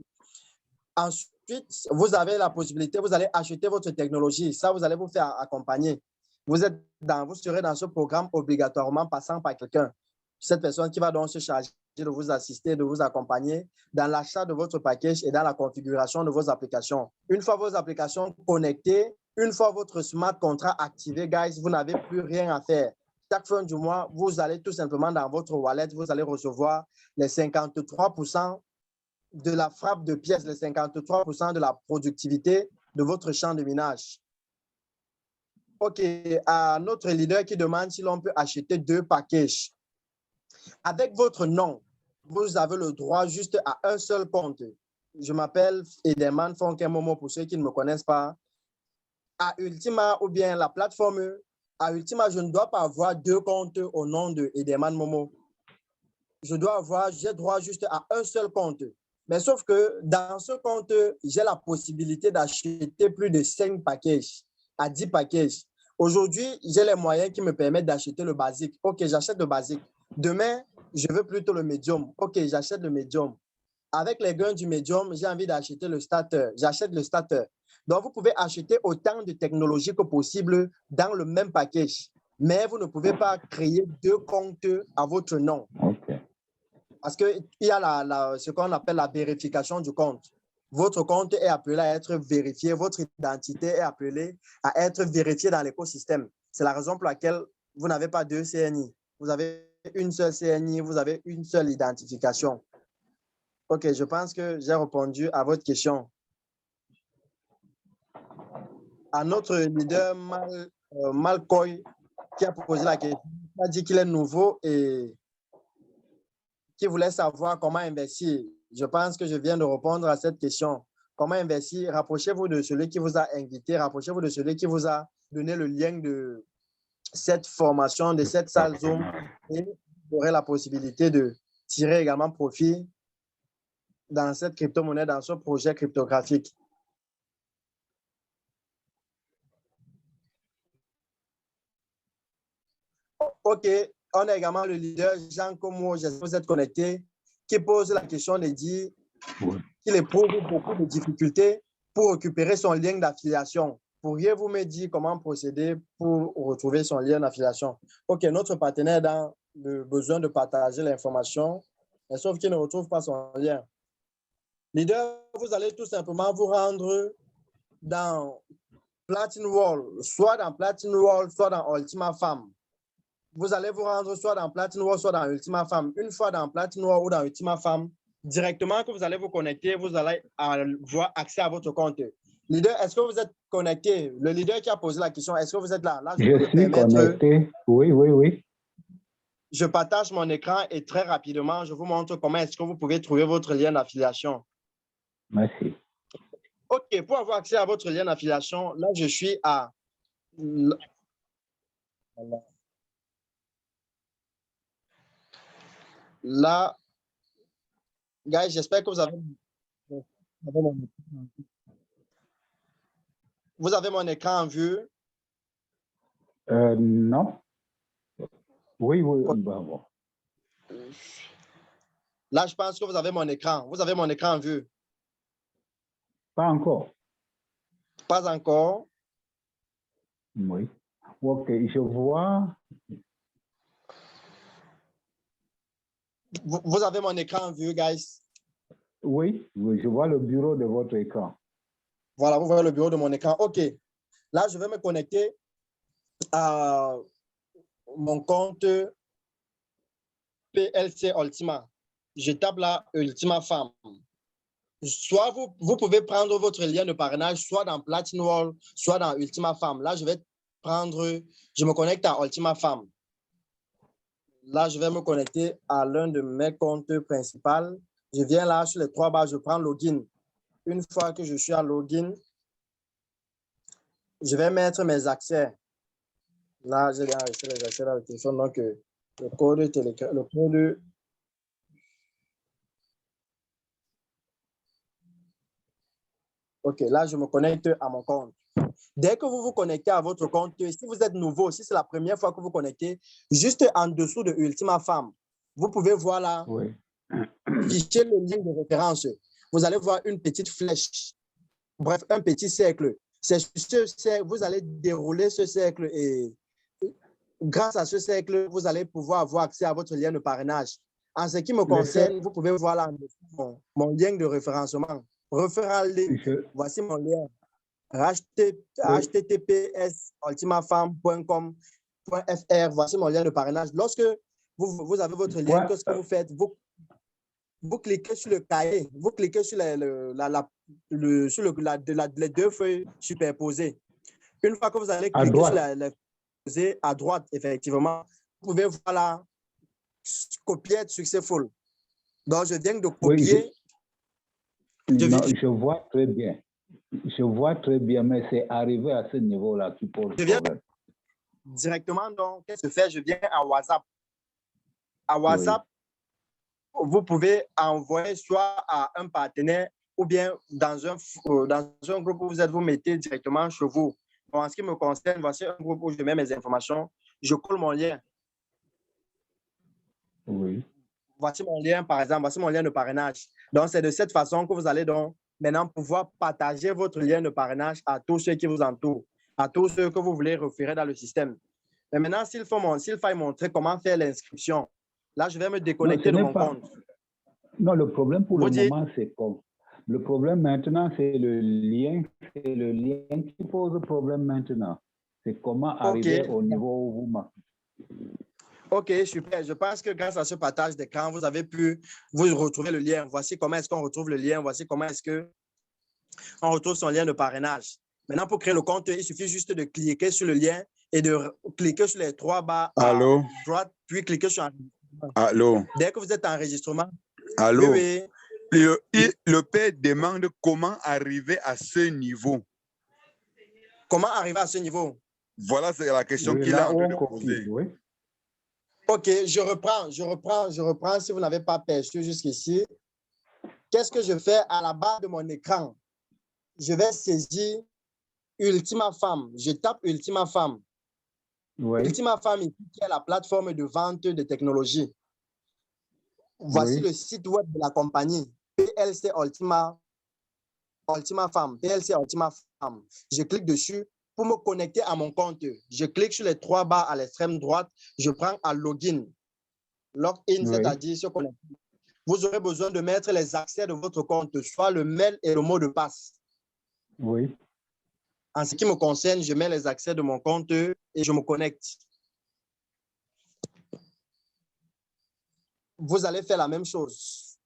Ensuite, vous avez la possibilité, vous allez acheter votre technologie. Ça, vous allez vous faire accompagner. Vous serez dans ce programme obligatoirement passant par quelqu'un. Cette personne qui va donc se charger de vous assister, de vous accompagner dans l'achat de votre package et dans la configuration de vos applications. Une fois vos applications connectées, une fois votre smart contract activé, guys, vous n'avez plus rien à faire. Chaque fin du mois, vous allez tout simplement dans votre wallet, vous allez recevoir les 53% de la frappe de pièces, les 53% de la productivité de votre champ de minage. OK, à notre leader qui demande si l'on peut acheter 2 packages. Avec votre nom, vous avez le droit juste à un seul compte. Je m'appelle Edelman Fonkemomo pour ceux qui ne me connaissent pas. À Ultima ou bien la plateforme, à Ultima, je ne dois pas avoir 2 comptes au nom de Edelman Momo. J'ai droit juste à un seul compte. Mais sauf que dans ce compte, j'ai la possibilité d'acheter plus de 5 packages à 10 packages. Aujourd'hui, j'ai les moyens qui me permettent d'acheter le basique. OK, j'achète le basique. Demain, je veux plutôt le médium. OK, j'achète le médium. Avec les gains du médium, j'ai envie d'acheter le starter. J'achète le starter. Donc, vous pouvez acheter autant de technologies que possible dans le même package. Mais vous ne pouvez pas créer 2 comptes à votre nom. Okay. Parce qu'il y a ce qu'on appelle la vérification du compte. Votre compte est appelé à être vérifié, votre identité est appelée à être vérifiée dans l'écosystème. C'est la raison pour laquelle vous n'avez pas 2 CNI. Vous avez une seule CNI, vous avez une seule identification. OK, je pense que j'ai répondu à votre question. À notre leader, Malcoy, qui a posé la question, il a dit qu'il est nouveau et qui voulait savoir comment investir. Je pense que je viens de répondre à cette question. Comment investir? Rapprochez-vous de celui qui vous a invité, rapprochez-vous de celui qui vous a donné le lien de cette formation, de cette salle Zoom, et vous aurez la possibilité de tirer également profit dans cette crypto-monnaie, dans ce projet cryptographique. OK, on a également le leader Jean Como, j'espère que vous êtes connecté, qui pose la question de dire qu'il éprouve beaucoup de difficultés pour récupérer son lien d'affiliation. Pourriez-vous me dire comment procéder pour retrouver son lien d'affiliation? OK, notre partenaire a le besoin de partager l'information, mais sauf qu'il ne retrouve pas son lien. Leader, vous allez tout simplement vous rendre dans Platinum Wall, soit dans Platinum Wall, soit dans Ultima Farm. Vous allez vous rendre soit dans Platinum Wall, soit dans Ultima Farm. Une fois dans Platinum Wall ou dans Ultima Farm, directement que vous allez vous connecter, vous allez avoir accès à votre compte. Leader, est-ce que vous êtes connecté? Le leader qui a posé la question, est-ce que vous êtes là? Là, je suis connecté. Oui. Je partage mon écran et très rapidement, je vous montre comment est-ce que vous pouvez trouver votre lien d'affiliation. Merci. OK, pour avoir accès à votre lien d'affiliation, là, je suis à... Là, guys, j'espère que vous avez mon écran en vue. Non. Oui. Bon. Là, je pense que vous avez mon écran. Vous avez mon écran en vue. Pas encore. Pas encore. Oui. OK, je vois. Vous avez mon écran en vue, guys. Oui, je vois le bureau de votre écran. Voilà, vous voyez le bureau de mon écran. OK. Là, je vais me connecter à mon compte PLC Ultima. Je tape là Ultima Farm. Soit vous pouvez prendre votre lien de parrainage, soit dans Platinum Wall, soit dans Ultima Farm. Là, je me connecte à Ultima Farm. Là, je vais me connecter à l'un de mes comptes principaux. Je viens là sur les 3 barres, je prends login. Une fois que je suis à login, je vais mettre mes accès. Là, j'ai enregistré les accès dans le téléphone. Donc, le code le code. OK, là, je me connecte à mon compte. Dès que vous vous connectez à votre compte, si vous êtes nouveau, si c'est la première fois que vous connectez, juste en dessous de Ultima Farm, vous pouvez voir là, Oui. afficher le lien de référence. Vous allez voir une petite flèche, bref, un petit cercle. C'est ce cercle, vous allez dérouler ce cercle et grâce à ce cercle, vous allez pouvoir avoir accès à votre lien de parrainage. En ce qui me concerne, vous pouvez voir là mon lien de référencement. Referral link, voici mon lien. https://ultimafarm.com.fr, voici mon lien de parrainage. Lorsque vous avez votre lien, qu'est-ce que vous faites? Vous cliquez sur le cahier, vous cliquez sur les 2 feuilles superposées. Une fois que vous allez cliquer sur les feuilles à droite, effectivement, vous pouvez voir là, copier successful. Donc, je viens de copier. Oui, non, je vois très bien. Je vois très bien, mais c'est arrivé à ce niveau-là qui pose problème. Directement, donc, qu'est-ce que je fais? Je viens à WhatsApp. À WhatsApp, vous pouvez envoyer soit à un partenaire ou bien dans un groupe où vous êtes, vous mettez directement chez vous. Bon, en ce qui me concerne, voici un groupe où je mets mes informations. Je colle mon lien. Oui. Voici mon lien, par exemple, voici mon lien de parrainage. Donc, c'est de cette façon que vous allez donc maintenant pouvoir partager votre lien de parrainage à tous ceux qui vous entourent, à tous ceux que vous voulez référer dans le système. Mais maintenant, s'il faille montrer comment faire l'inscription, là, je vais me déconnecter de mon compte. Non, le problème pour le moment, c'est comme. Le problème maintenant, c'est le lien qui pose problème maintenant. C'est comment arriver au niveau où vous marquez. OK, super. Je pense que grâce à ce partage d'écran, vous avez pu vous retrouver le lien. Voici comment est-ce qu'on retrouve le lien. Voici comment est-ce qu'on retrouve son lien de parrainage. Maintenant, pour créer le compte, il suffit juste de cliquer sur le lien et de cliquer sur les 3 barres à droite, puis cliquer sur enregistrement. Allô? Dès que vous êtes en enregistrement. Allô? Oui. Le père demande comment arriver à ce niveau. Comment arriver à ce niveau? Voilà, c'est la question qu'il a en train de poser. Oui. OK, je reprends. Si vous n'avez pas perçu jusqu'ici, qu'est-ce que je fais à la barre de mon écran? Je vais saisir Ultima Farm. Je tape Ultima Farm. Oui. Ultima Farm, qui est la plateforme de vente de technologie. Voici le site web de la compagnie, PLC Ultima Farm. PLC Ultima Farm. Je clique dessus pour me connecter à mon compte. Je clique sur les 3 barres à l'extrême droite. Je prends à login. Login, c'est-à-dire se connecter. Vous aurez besoin de mettre les accès de votre compte, soit le mail et le mot de passe. Oui. En ce qui me concerne, je mets les accès de mon compte et je me connecte. Vous allez faire la même chose.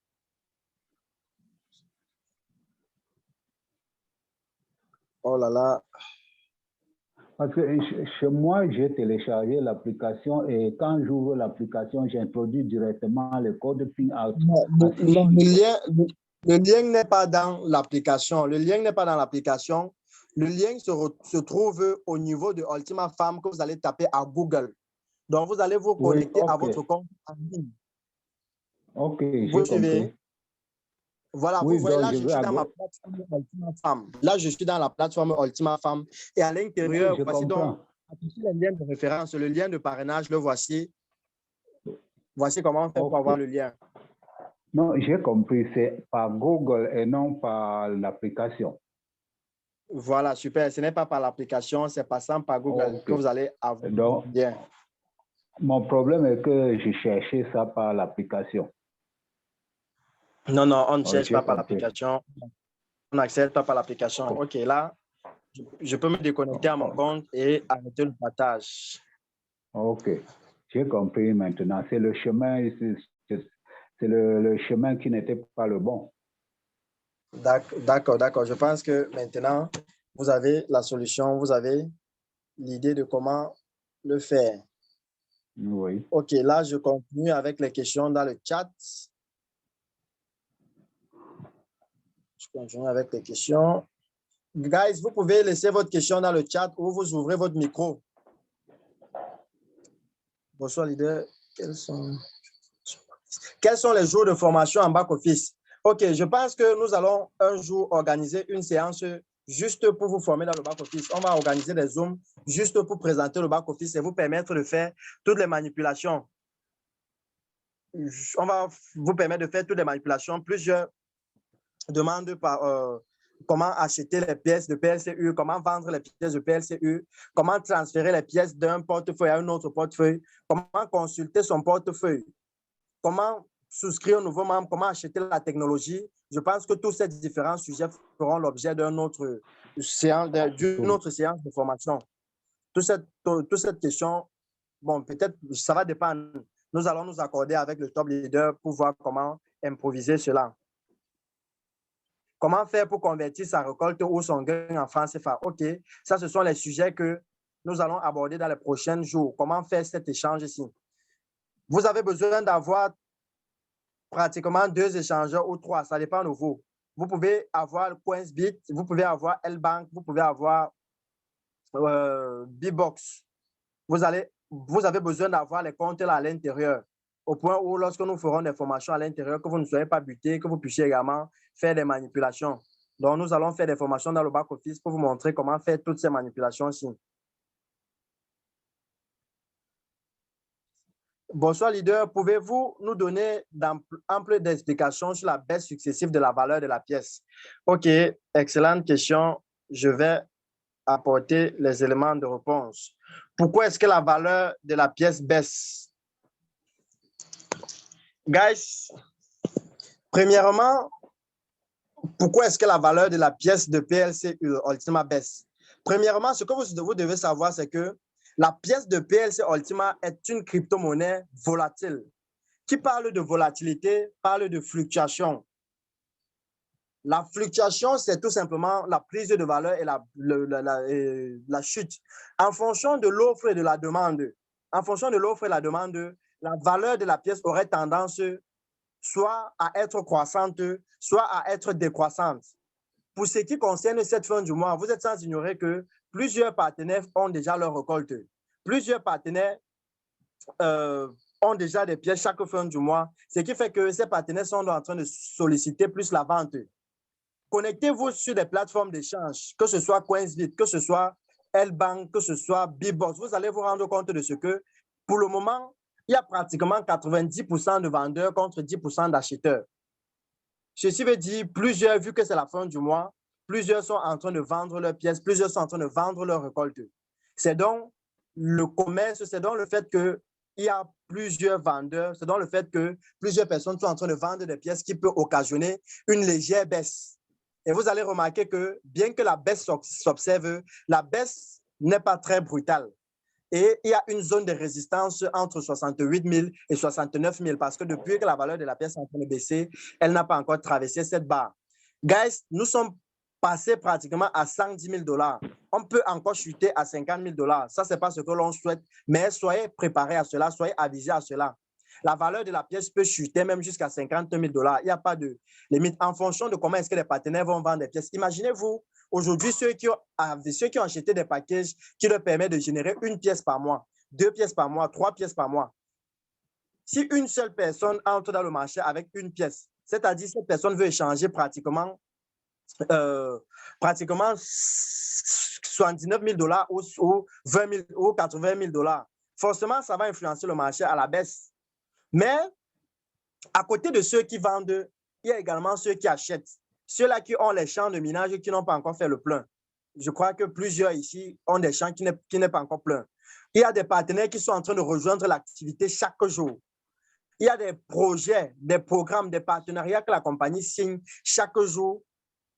Oh là là. Parce que chez moi, j'ai téléchargé l'application et quand j'ouvre l'application, j'introduis directement le code PIN-out. Le lien n'est pas dans l'application. Le lien n'est pas dans l'application. Le lien se trouve au niveau de Ultima Farm que vous allez taper à Google. Donc, vous allez vous connecter à votre compte en ligne. OK, j'ai compris. Voilà, oui, vous voyez, là, je suis dans ma plateforme Ultima Farm. Là, je suis dans la plateforme Ultima Farm. Et à l'intérieur, voici donc le lien de référence, le lien de parrainage, le voici. Voici comment on fait pour avoir le lien. Non, j'ai compris. C'est par Google et non par l'application. Voilà, super. Ce n'est pas par l'application, c'est passant par Google que vous allez avoir le lien. Mon problème est que j'ai cherché ça par l'application. Non, on ne cherche pas par l'application. On n'accède pas par l'application. OK, là, je peux me déconnecter à mon compte et arrêter le partage. OK, j'ai compris maintenant. C'est le chemin, c'est le chemin qui n'était pas le bon. D'accord. Je pense que maintenant, vous avez la solution, vous avez l'idée de comment le faire. Oui. OK, là, je continue avec les questions dans le chat. continuer avec les questions. Guys, vous pouvez laisser votre question dans le chat ou vous ouvrez votre micro. Bonsoir, leader. Quels sont les jours de formation en back-office? OK, je pense que nous allons un jour organiser une séance juste pour vous former dans le back-office. On va organiser des Zooms juste pour présenter le back-office et vous permettre de faire toutes les manipulations. On va vous permettre de faire toutes les manipulations. Plusieurs demandes par comment acheter les pièces de PLCU, comment vendre les pièces de PLCU, comment transférer les pièces d'un portefeuille à un autre portefeuille, comment consulter son portefeuille, comment souscrire un nouveau membre, comment acheter la technologie. Je pense que tous ces différents sujets feront l'objet d'une autre séance de formation. Toute cette question, bon, peut-être ça va dépendre. Nous allons nous accorder avec le top leader pour voir comment improviser cela. Comment faire pour convertir sa récolte ou son gain en francs CFA? OK, ça, ce sont les sujets que nous allons aborder dans les prochains jours. Comment faire cet échange ici? Vous avez besoin d'avoir pratiquement 2 échangeurs ou 3, ça dépend de vous. Vous pouvez avoir Coinsbit, vous pouvez avoir L-Bank, vous pouvez avoir B-Box. Vous avez besoin d'avoir les comptes là à l'intérieur, au point où lorsque nous ferons des formations à l'intérieur, que vous ne soyez pas buté, que vous puissiez également faire des manipulations. Donc, nous allons faire des formations dans le back-office pour vous montrer comment faire toutes ces manipulations-ci. Bonsoir, leader. Pouvez-vous nous donner d'amples explications sur la baisse successive de la valeur de la pièce? OK, excellente question. Je vais apporter les éléments de réponse. Pourquoi est-ce que la valeur de la pièce baisse? Guys, premièrement, pourquoi est-ce que la valeur de la pièce de PLC Ultima baisse? Premièrement, ce que vous devez savoir, c'est que la pièce de PLC Ultima est une crypto-monnaie volatile. Qui parle de volatilité, parle de fluctuation. La fluctuation, c'est tout simplement la prise de valeur et la chute. En fonction de l'offre et de la demande, la valeur de la pièce aurait tendance soit à être croissante, soit à être décroissante. Pour ce qui concerne cette fin du mois, vous êtes sans ignorer que plusieurs partenaires ont déjà leur récolte. Plusieurs partenaires ont déjà des pièces chaque fin du mois, ce qui fait que ces partenaires sont en train de solliciter plus la vente. Connectez-vous sur des plateformes d'échange, que ce soit Coinsbit, que ce soit L-Bank, que ce soit B-Box. Vous allez vous rendre compte de ce que, pour le moment, il y a pratiquement 90% de vendeurs contre 10% d'acheteurs. Ceci veut dire, plusieurs, vu que c'est la fin du mois, plusieurs sont en train de vendre leurs pièces, plusieurs sont en train de vendre leurs récoltes. C'est donc le commerce, c'est donc le fait qu'il y a plusieurs vendeurs, c'est donc le fait que plusieurs personnes sont en train de vendre des pièces qui peut occasionner une légère baisse. Et vous allez remarquer que bien que la baisse s'observe, la baisse n'est pas très brutale. Et il y a une zone de résistance entre 68 000 et 69 000 parce que depuis que la valeur de la pièce est en train de baisser, elle n'a pas encore traversé cette barre. Guys, nous sommes passés pratiquement à 110 000 $. On peut encore chuter à 50 000 $. Ça, ce n'est pas ce que l'on souhaite, mais soyez préparés à cela, soyez avisés à cela. La valeur de la pièce peut chuter même jusqu'à 50 000 $. Il n'y a pas de limite en fonction de comment est-ce que les partenaires vont vendre des pièces. Imaginez-vous, aujourd'hui, ceux qui ont acheté des packages qui leur permettent de générer 1 pièce par mois, 2 pièces par mois, 3 pièces par mois. Si une seule personne entre dans le marché avec 1 pièce, c'est-à-dire cette personne veut échanger pratiquement 79 000 $ ou 20 000 ou 80 000 $, forcément, ça va influencer le marché à la baisse. Mais à côté de ceux qui vendent, il y a également ceux qui achètent. Ceux-là qui ont les champs de minage qui n'ont pas encore fait le plein. Je crois que plusieurs ici ont des champs qui n'est pas encore plein. Il y a des partenaires qui sont en train de rejoindre l'activité chaque jour. Il y a des projets, des programmes, des partenariats que la compagnie signe chaque jour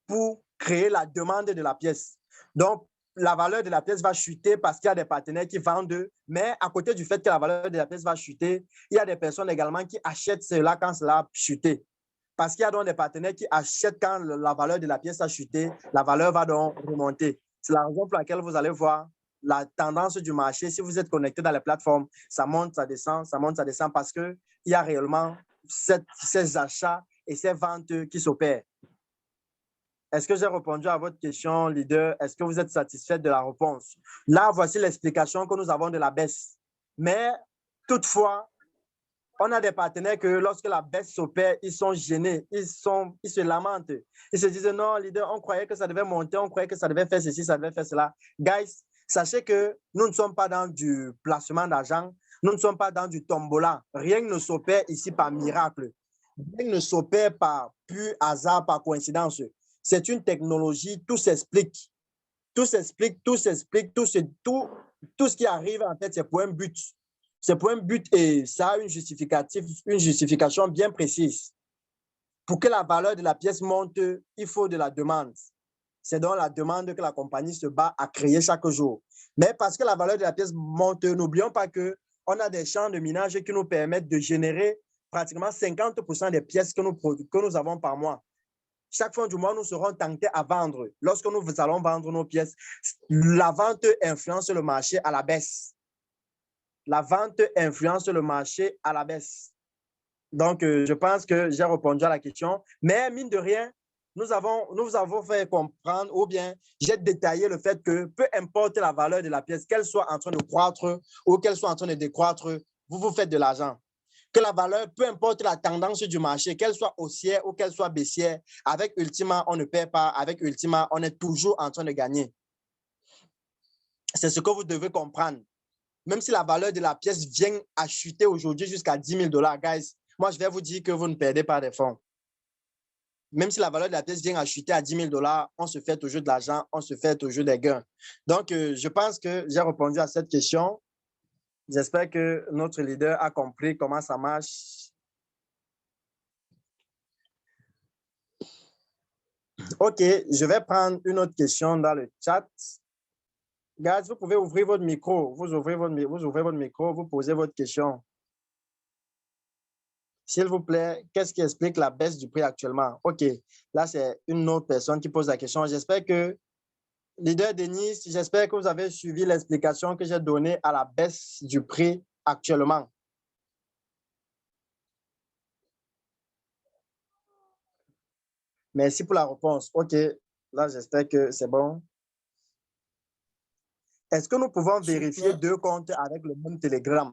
pour créer la demande de la pièce. Donc, la valeur de la pièce va chuter parce qu'il y a des partenaires qui vendent, mais à côté du fait que la valeur de la pièce va chuter, il y a des personnes également qui achètent cela quand cela a chuté. Parce qu'il y a donc des partenaires qui achètent quand la valeur de la pièce a chuté, la valeur va donc remonter. C'est la raison pour laquelle vous allez voir la tendance du marché. Si vous êtes connecté dans les plateformes, ça monte, ça descend, parce qu'il y a réellement ces achats et ces ventes qui s'opèrent. Est-ce que j'ai répondu à votre question, leader? Est-ce que vous êtes satisfait de la réponse? Là, voici l'explication que nous avons de la baisse. Mais toutefois, on a des partenaires que lorsque la baisse s'opère, ils sont gênés, ils se lamentent. Ils se disent, non, leader, on croyait que ça devait monter, on croyait que ça devait faire ceci, ça devait faire cela. Guys, sachez que nous ne sommes pas dans du placement d'argent, nous ne sommes pas dans du tombola. Rien ne s'opère ici par miracle. Rien ne s'opère par pur hasard, par coïncidence. C'est une technologie, tout s'explique. Tout s'explique, tout s'explique, tout ce qui arrive, en fait, c'est pour un but. C'est pour un but et ça a une justification bien précise. Pour que la valeur de la pièce monte, il faut de la demande. C'est dans la demande que la compagnie se bat à créer chaque jour. Mais parce que la valeur de la pièce monte, n'oublions pas qu'on a des champs de minage qui nous permettent de générer pratiquement 50% des pièces que nous avons par mois. Chaque fin du mois, nous serons tentés à vendre. Lorsque nous allons vendre nos pièces, la vente influence le marché à la baisse. La vente influence le marché à la baisse. Donc, je pense que j'ai répondu à la question. Mais mine de rien, nous avons fait comprendre, ou bien j'ai détaillé le fait que peu importe la valeur de la pièce, qu'elle soit en train de croître ou qu'elle soit en train de décroître, vous faites de l'argent. Que la valeur, peu importe la tendance du marché, qu'elle soit haussière ou qu'elle soit baissière, avec Ultima, on ne perd pas. Avec Ultima, on est toujours en train de gagner. C'est ce que vous devez comprendre. Même si la valeur de la pièce vient à chuter aujourd'hui jusqu'à 10 000 $, guys, moi, je vais vous dire que vous ne perdez pas des fonds. Même si la valeur de la pièce vient à chuter à 10 000 $, on se fait toujours de l'argent, on se fait toujours des gains. Donc, je pense que j'ai répondu à cette question. J'espère que notre leader a compris comment ça marche. OK, je vais prendre une autre question dans le chat. Guys, vous pouvez ouvrir votre micro. Vous ouvrez votre micro, vous posez votre question. S'il vous plaît, qu'est-ce qui explique la baisse du prix actuellement? OK, là, c'est une autre personne qui pose la question. J'espère que, leader Denis, j'espère que vous avez suivi l'explication que j'ai donnée à la baisse du prix actuellement. Merci pour la réponse. OK, là, j'espère que c'est bon. Est-ce que nous pouvons vérifier deux comptes avec le même Telegram?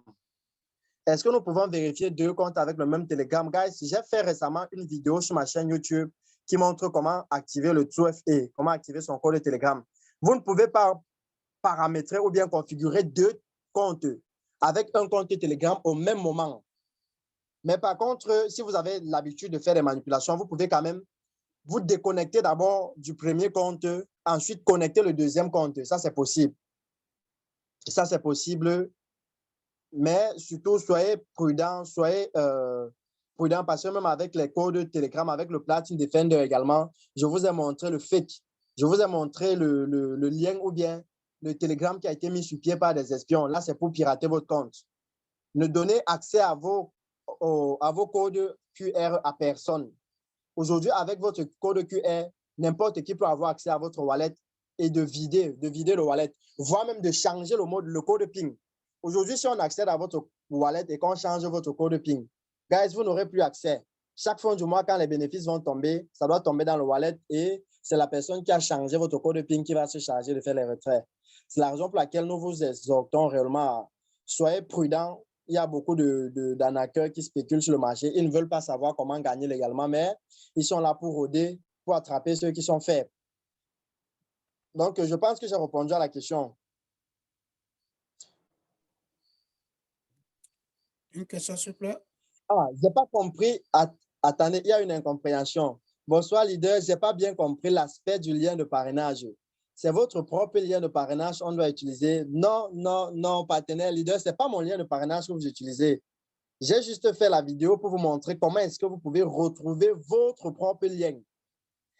Est-ce que nous pouvons vérifier deux comptes avec le même Telegram? Guys, j'ai fait récemment une vidéo sur ma chaîne YouTube qui montre comment activer le 2FA, comment activer son code de Telegram. Vous ne pouvez pas paramétrer ou bien configurer deux comptes avec un compte Telegram au même moment. Mais par contre, si vous avez l'habitude de faire des manipulations, vous pouvez quand même vous déconnecter d'abord du premier compte, ensuite connecter le deuxième compte. Ça, c'est possible. Ça, c'est possible. Mais surtout, soyez prudents, parce que même avec les codes Telegram, avec le Platinum Defender également, je vous ai montré le fake. Je vous ai montré le lien ou bien le Telegram qui a été mis sur pied par des espions. Là, c'est pour pirater votre compte. Ne donnez accès à vos codes QR à personne. Aujourd'hui, avec votre code QR, n'importe qui peut avoir accès à votre wallet et de vider le wallet, voire même de changer le code PIN. Aujourd'hui, si on accède à votre wallet et qu'on change votre code PIN, guys, vous n'aurez plus accès. Chaque fin du mois, quand les bénéfices vont tomber, ça doit tomber dans le wallet et c'est la personne qui a changé votre code PIN qui va se charger de faire les retraits. C'est la raison pour laquelle nous vous exhortons réellement à soyez prudents. Il y a beaucoup d'arnaqueurs qui spéculent sur le marché. Ils ne veulent pas savoir comment gagner légalement, mais ils sont là pour rôder, pour attraper ceux qui sont faibles. Donc, je pense que j'ai répondu à la question. Une question, s'il vous plaît. Ah, je n'ai pas compris. Attendez, il y a une incompréhension. Bonsoir, leader. Je n'ai pas bien compris l'aspect du lien de parrainage. C'est votre propre lien de parrainage qu'on doit utiliser. Non, partenaire, leader, ce n'est pas mon lien de parrainage que vous utilisez. J'ai juste fait la vidéo pour vous montrer comment est-ce que vous pouvez retrouver votre propre lien.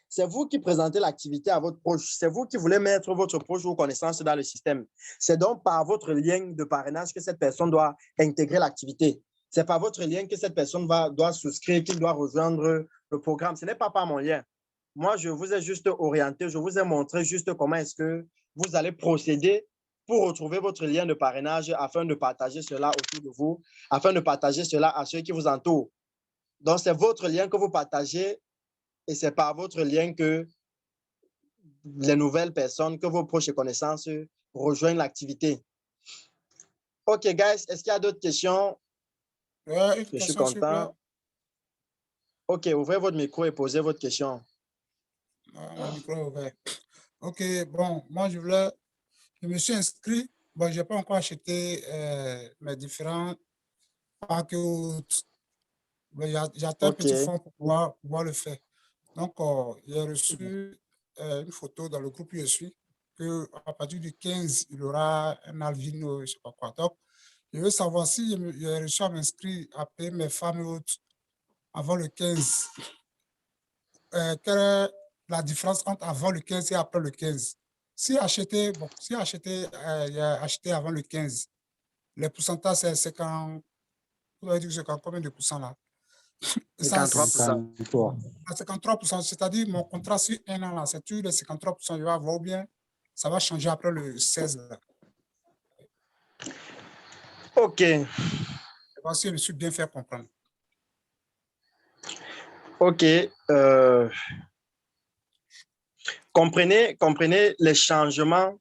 C'est vous qui présentez l'activité à votre proche. C'est vous qui voulez mettre votre proche ou connaissance dans le système. C'est donc par votre lien de parrainage que cette personne doit intégrer l'activité. C'est par votre lien que cette personne doit souscrire, qu'il doit rejoindre le programme. Ce n'est pas par mon lien. Moi, je vous ai juste orienté, je vous ai montré juste comment est-ce que vous allez procéder pour retrouver votre lien de parrainage afin de partager cela autour de vous, afin de partager cela à ceux qui vous entourent. Donc, c'est votre lien que vous partagez et c'est par votre lien que les nouvelles personnes, que vos proches et connaissances rejoignent l'activité. OK, guys, est-ce qu'il y a d'autres questions? Ouais, Je suis content. OK, ouvrez votre micro et posez votre question. Mon micro est ouvert. OK, bon, moi, je me suis inscrit. Bon, je n'ai pas encore acheté mes différents packs. J'attends un petit fonds pour pouvoir le faire. Donc, j'ai reçu une photo dans le groupe où je suis, qu'à partir du 15, il y aura un Alvin, je ne sais pas quoi. Donc, je veux savoir si j'ai réussi à m'inscrire, à payer mes femmes et autres avant le 15. Quelle est la différence entre avant le 15 et après le 15? Si acheté, bon, si acheté, acheté avant le 15, les pourcentages, c'est quand, vous avez dit que c'est combien de pourcents là? 53%. 53%, c'est-à-dire mon contrat sur un an là, c'est toujours les 53%, je vais avoir ou bien ça va changer après le 16 là. OK. Je pense que je me suis bien fait comprendre. OK. Comprenez les changements.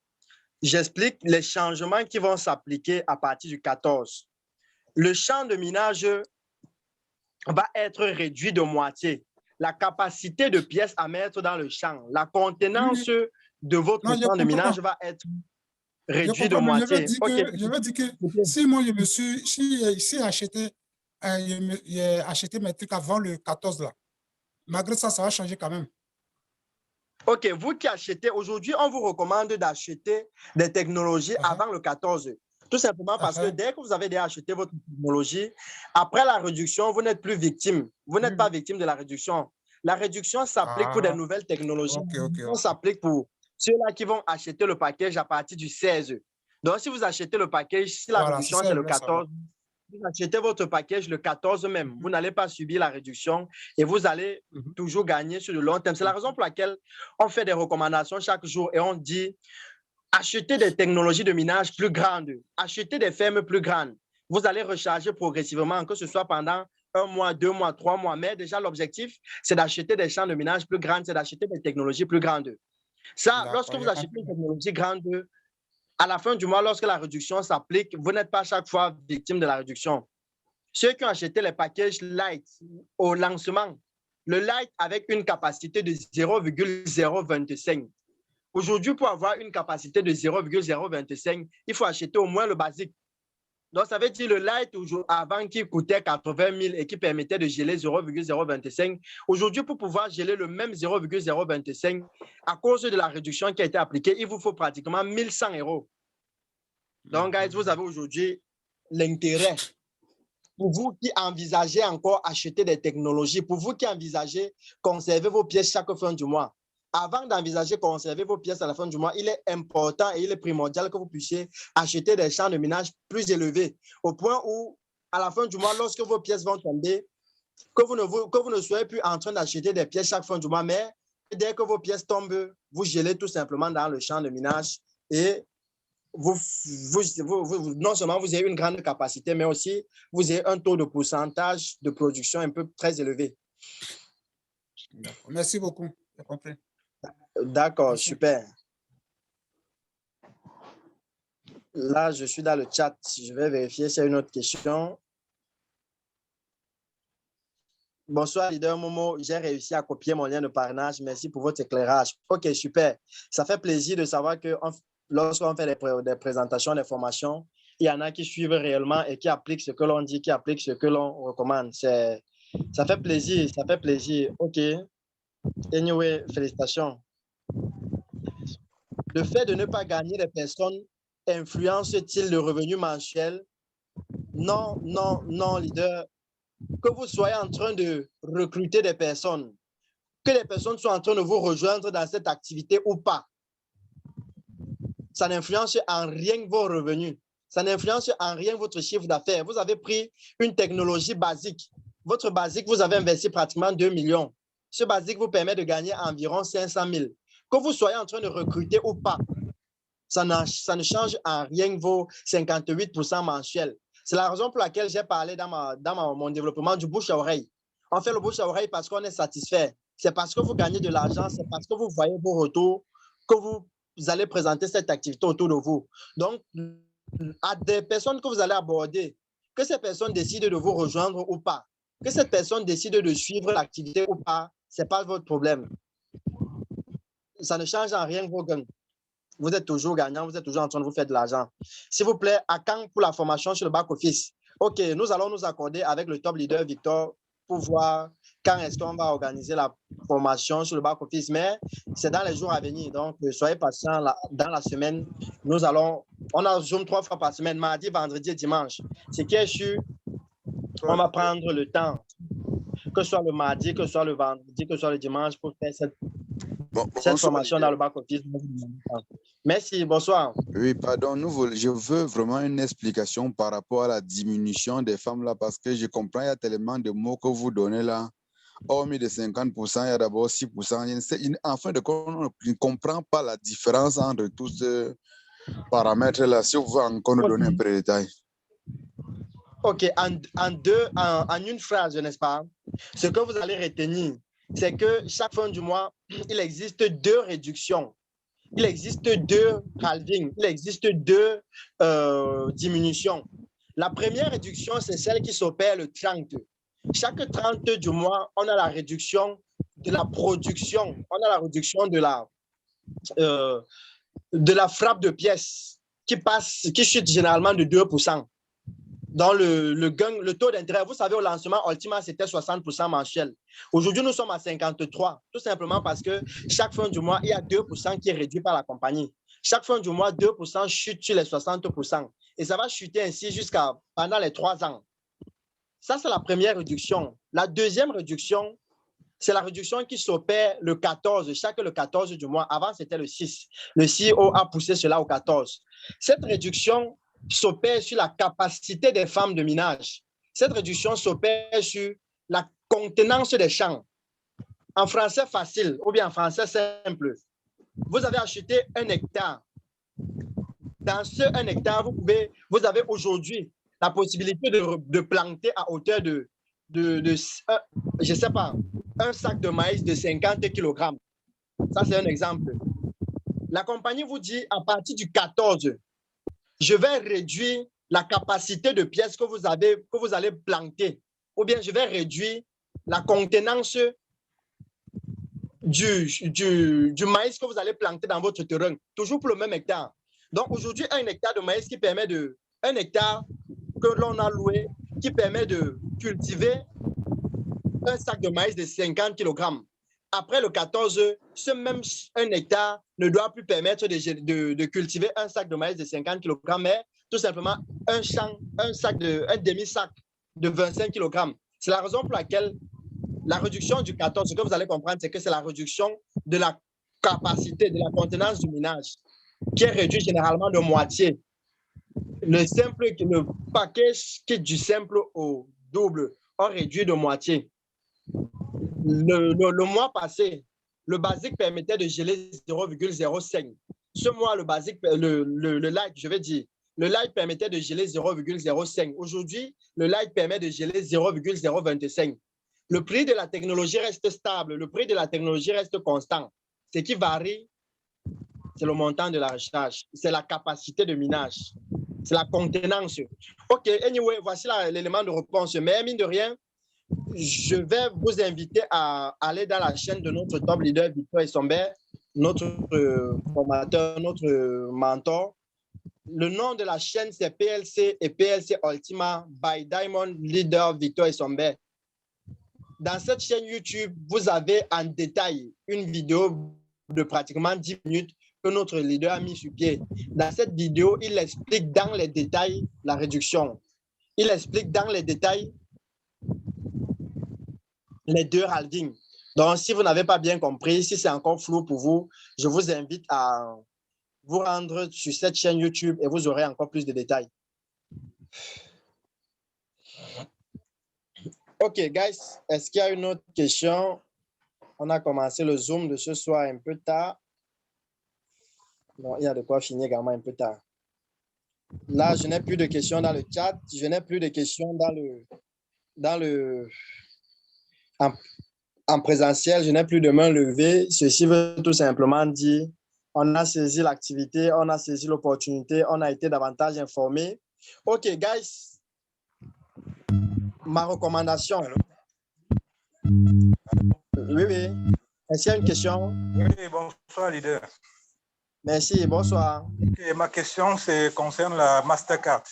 J'explique les changements qui vont s'appliquer à partir du 14. Le champ de minage va être réduit de moitié. La capacité de pièces à mettre dans le champ, la contenance de votre champ de minage va être réduite de moitié. Je veux dire que si moi je me suis, si acheté, j'ai acheté mes trucs avant le 14 là, malgré ça, ça va changer quand même. OK, vous qui achetez, aujourd'hui, on vous recommande d'acheter des technologies avant le 14. Tout simplement parce que dès que vous avez déjà acheté votre technologie, après la réduction, vous n'êtes plus victime. Vous n'êtes pas victime de la réduction. La réduction s'applique pour des nouvelles technologies. Ça s'applique pour ceux-là qui vont acheter le package à partir du 16. Donc, si vous achetez le package, si la réduction c'est le 14, vous achetez votre package le 14 même. Vous n'allez pas subir la réduction et vous allez toujours gagner sur le long terme. C'est la raison pour laquelle on fait des recommandations chaque jour et on dit achetez des technologies de minage plus grandes, achetez des fermes plus grandes. Vous allez recharger progressivement, que ce soit pendant 1 mois, 2 mois, 3 mois. Mais déjà, l'objectif, c'est d'acheter des champs de minage plus grands, c'est d'acheter des technologies plus grandes. Ça, lorsque vous achetez une technologie grande, à la fin du mois, lorsque la réduction s'applique, vous n'êtes pas chaque fois victime de la réduction. Ceux qui ont acheté les packages light au lancement, le light avec une capacité de 0,025. Aujourd'hui, pour avoir une capacité de 0,025, il faut acheter au moins le basique. Donc, ça veut dire le light avant qui coûtait 80 000 et qui permettait de geler 0,025. Aujourd'hui, pour pouvoir geler le même 0,025, à cause de la réduction qui a été appliquée, il vous faut pratiquement 1 100 €. Donc, guys, vous avez aujourd'hui l'intérêt. Pour vous qui envisagez encore acheter des technologies, pour vous qui envisagez conserver vos pièces chaque fin du mois, avant d'envisager conserver vos pièces à la fin du mois, il est important et il est primordial que vous puissiez acheter des champs de minage plus élevés, au point où, à la fin du mois, lorsque vos pièces vont tomber, que vous ne soyez plus en train d'acheter des pièces chaque fin du mois, mais dès que vos pièces tombent, vous gelez tout simplement dans le champ de minage et non seulement vous avez une grande capacité, mais aussi vous avez un taux de pourcentage de production un peu très élevé. Merci beaucoup, j'ai compris. D'accord, super. Là, je suis dans le chat. Je vais vérifier s'il y a une autre question. Bonsoir, leader Momo. J'ai réussi à copier mon lien de parrainage. Merci pour votre éclairage. OK, super. Ça fait plaisir de savoir que lorsqu'on fait des présentations, des formations, il y en a qui suivent réellement et qui appliquent ce que l'on dit, qui appliquent ce que l'on recommande. Ça fait plaisir, ça fait plaisir. OK. Anyway, félicitations. Le fait de ne pas gagner des personnes influence-t-il le revenu mensuel? Non, non, non, leader. Que vous soyez en train de recruter des personnes, que les personnes soient en train de vous rejoindre dans cette activité ou pas, ça n'influence en rien vos revenus. Ça n'influence en rien votre chiffre d'affaires. Vous avez pris une technologie basique. Votre basique, vous avez investi pratiquement 2 millions. Ce basique vous permet de gagner environ 500 000. Que vous soyez en train de recruter ou pas, ça ne change en rien vos 58% mensuels. C'est la raison pour laquelle j'ai parlé dans mon développement du bouche à oreille. On fait le bouche à oreille parce qu'on est satisfait. C'est parce que vous gagnez de l'argent, c'est parce que vous voyez vos retours que vous allez présenter cette activité autour de vous. Donc, à des personnes que vous allez aborder, que ces personnes décident de vous rejoindre ou pas, que cette personne décide de suivre l'activité ou pas, ce n'est pas votre problème. Ça ne change en rien vos gains. Vous êtes toujours gagnant, vous êtes toujours en train de vous faire de l'argent. S'il vous plaît, à quand pour la formation sur le back-office? OK, nous allons nous accorder avec le top leader Victor pour voir quand est-ce qu'on va organiser la formation sur le back-office. Mais c'est dans les jours à venir. Donc, soyez patients dans la semaine. On a Zoom 3 fois par semaine, mardi, vendredi et dimanche. Ce qui est sûr, on va prendre le temps, que ce soit le mardi, que ce soit le vendredi, que ce soit le dimanche, pour faire cette formation dans le back-office. Merci, bonsoir. Oui, pardon, je veux vraiment une explication par rapport à la diminution des femmes là, parce que je comprends, il y a tellement de mots que vous donnez là. Hormis de 50%, il y a d'abord 6%. En fin de compte, on ne comprend pas la différence entre tous ces paramètres-là. Si vous pouvez encore nous donner un peu de détails. OK, en une phrase, n'est-ce pas? Ce que vous allez retenir, c'est que chaque fin du mois, il existe 2 réductions. Il existe 2 halvings. Il existe 2 diminutions. La première réduction, c'est celle qui s'opère le 30. Chaque 30 du mois, on a la réduction de la production. On a la réduction de la frappe de pièces qui chute généralement de 2%. Dans le taux d'intérêt, vous savez, au lancement, Ultima, c'était 60% mensuel. Aujourd'hui, nous sommes à 53%, tout simplement parce que chaque fin du mois, il y a 2% qui est réduit par la compagnie. Chaque fin du mois, 2% chute sur les 60%. Et ça va chuter ainsi jusqu'à pendant les 3 ans. Ça, c'est la première réduction. La deuxième réduction, c'est la réduction qui s'opère le 14, le 14 du mois. Avant, c'était le 6. Le CEO a poussé cela au 14. Cette réduction s'opère sur la capacité des femmes de minage. Cette réduction s'opère sur la contenance des champs. En français facile ou bien en français simple, vous avez acheté 1 hectare. Dans ce 1 hectare, vous avez aujourd'hui la possibilité de planter à hauteur de je ne sais pas, un sac de maïs de 50 kg. Ça, c'est un exemple. La compagnie vous dit, à partir du 14, je vais réduire la capacité de pièces que vous allez planter, ou bien je vais réduire la contenance du maïs que vous allez planter dans votre terrain, toujours pour le même hectare. Donc aujourd'hui, 1 hectare de maïs un hectare que l'on a loué, qui permet de cultiver un sac de maïs de 50 kg. Après le 14, ce même 1 hectare ne doit plus permettre de cultiver un sac de maïs de 50 kg, mais tout simplement un demi-sac de 25 kg. C'est la raison pour laquelle la réduction du 14, ce que vous allez comprendre, c'est que c'est la réduction de la capacité, de la contenance du minage, qui est réduit généralement de moitié. Le package qui est du simple au double a réduit de moitié. Le mois passé, le basique permettait de geler 0,05. Ce mois, le light, je vais dire, le light permettait de geler 0,05. Aujourd'hui, le light permet de geler 0,025. Le prix de la technologie reste stable, le prix de la technologie reste constant. Ce qui varie, c'est le montant de la recharge, c'est la capacité de minage, c'est la contenance. OK, anyway, voici l'élément de réponse. Mais mine de rien, je vais vous inviter à aller dans la chaîne de notre top leader, Victor Essombe, notre formateur, notre mentor. Le nom de la chaîne, c'est PLC et PLC Ultima by Diamond Leader Victor Essombe. Dans cette chaîne YouTube, vous avez en détail une vidéo de pratiquement 10 minutes que notre leader a mis sur pied. Dans cette vidéo, il explique dans les détails la réduction. Il explique dans les détails les 2 halvings. Donc, si vous n'avez pas bien compris, si c'est encore flou pour vous, je vous invite à vous rendre sur cette chaîne YouTube et vous aurez encore plus de détails. OK, guys, est-ce qu'il y a une autre question? On a commencé le Zoom de ce soir un peu tard. Bon, il y a de quoi finir également un peu tard. Là, je n'ai plus de questions dans le chat. Je n'ai plus de questions en présentiel. Je n'ai plus de main levée. Ceci veut tout simplement dire On a saisi l'activité, on a saisi l'opportunité, on a été davantage informés. OK, guys. Ma recommandation. Oui, oui. Est-ce qu'il y a une question? Oui, bonsoir, leader. Merci, bonsoir. Okay, ma question concerne la Mastercard.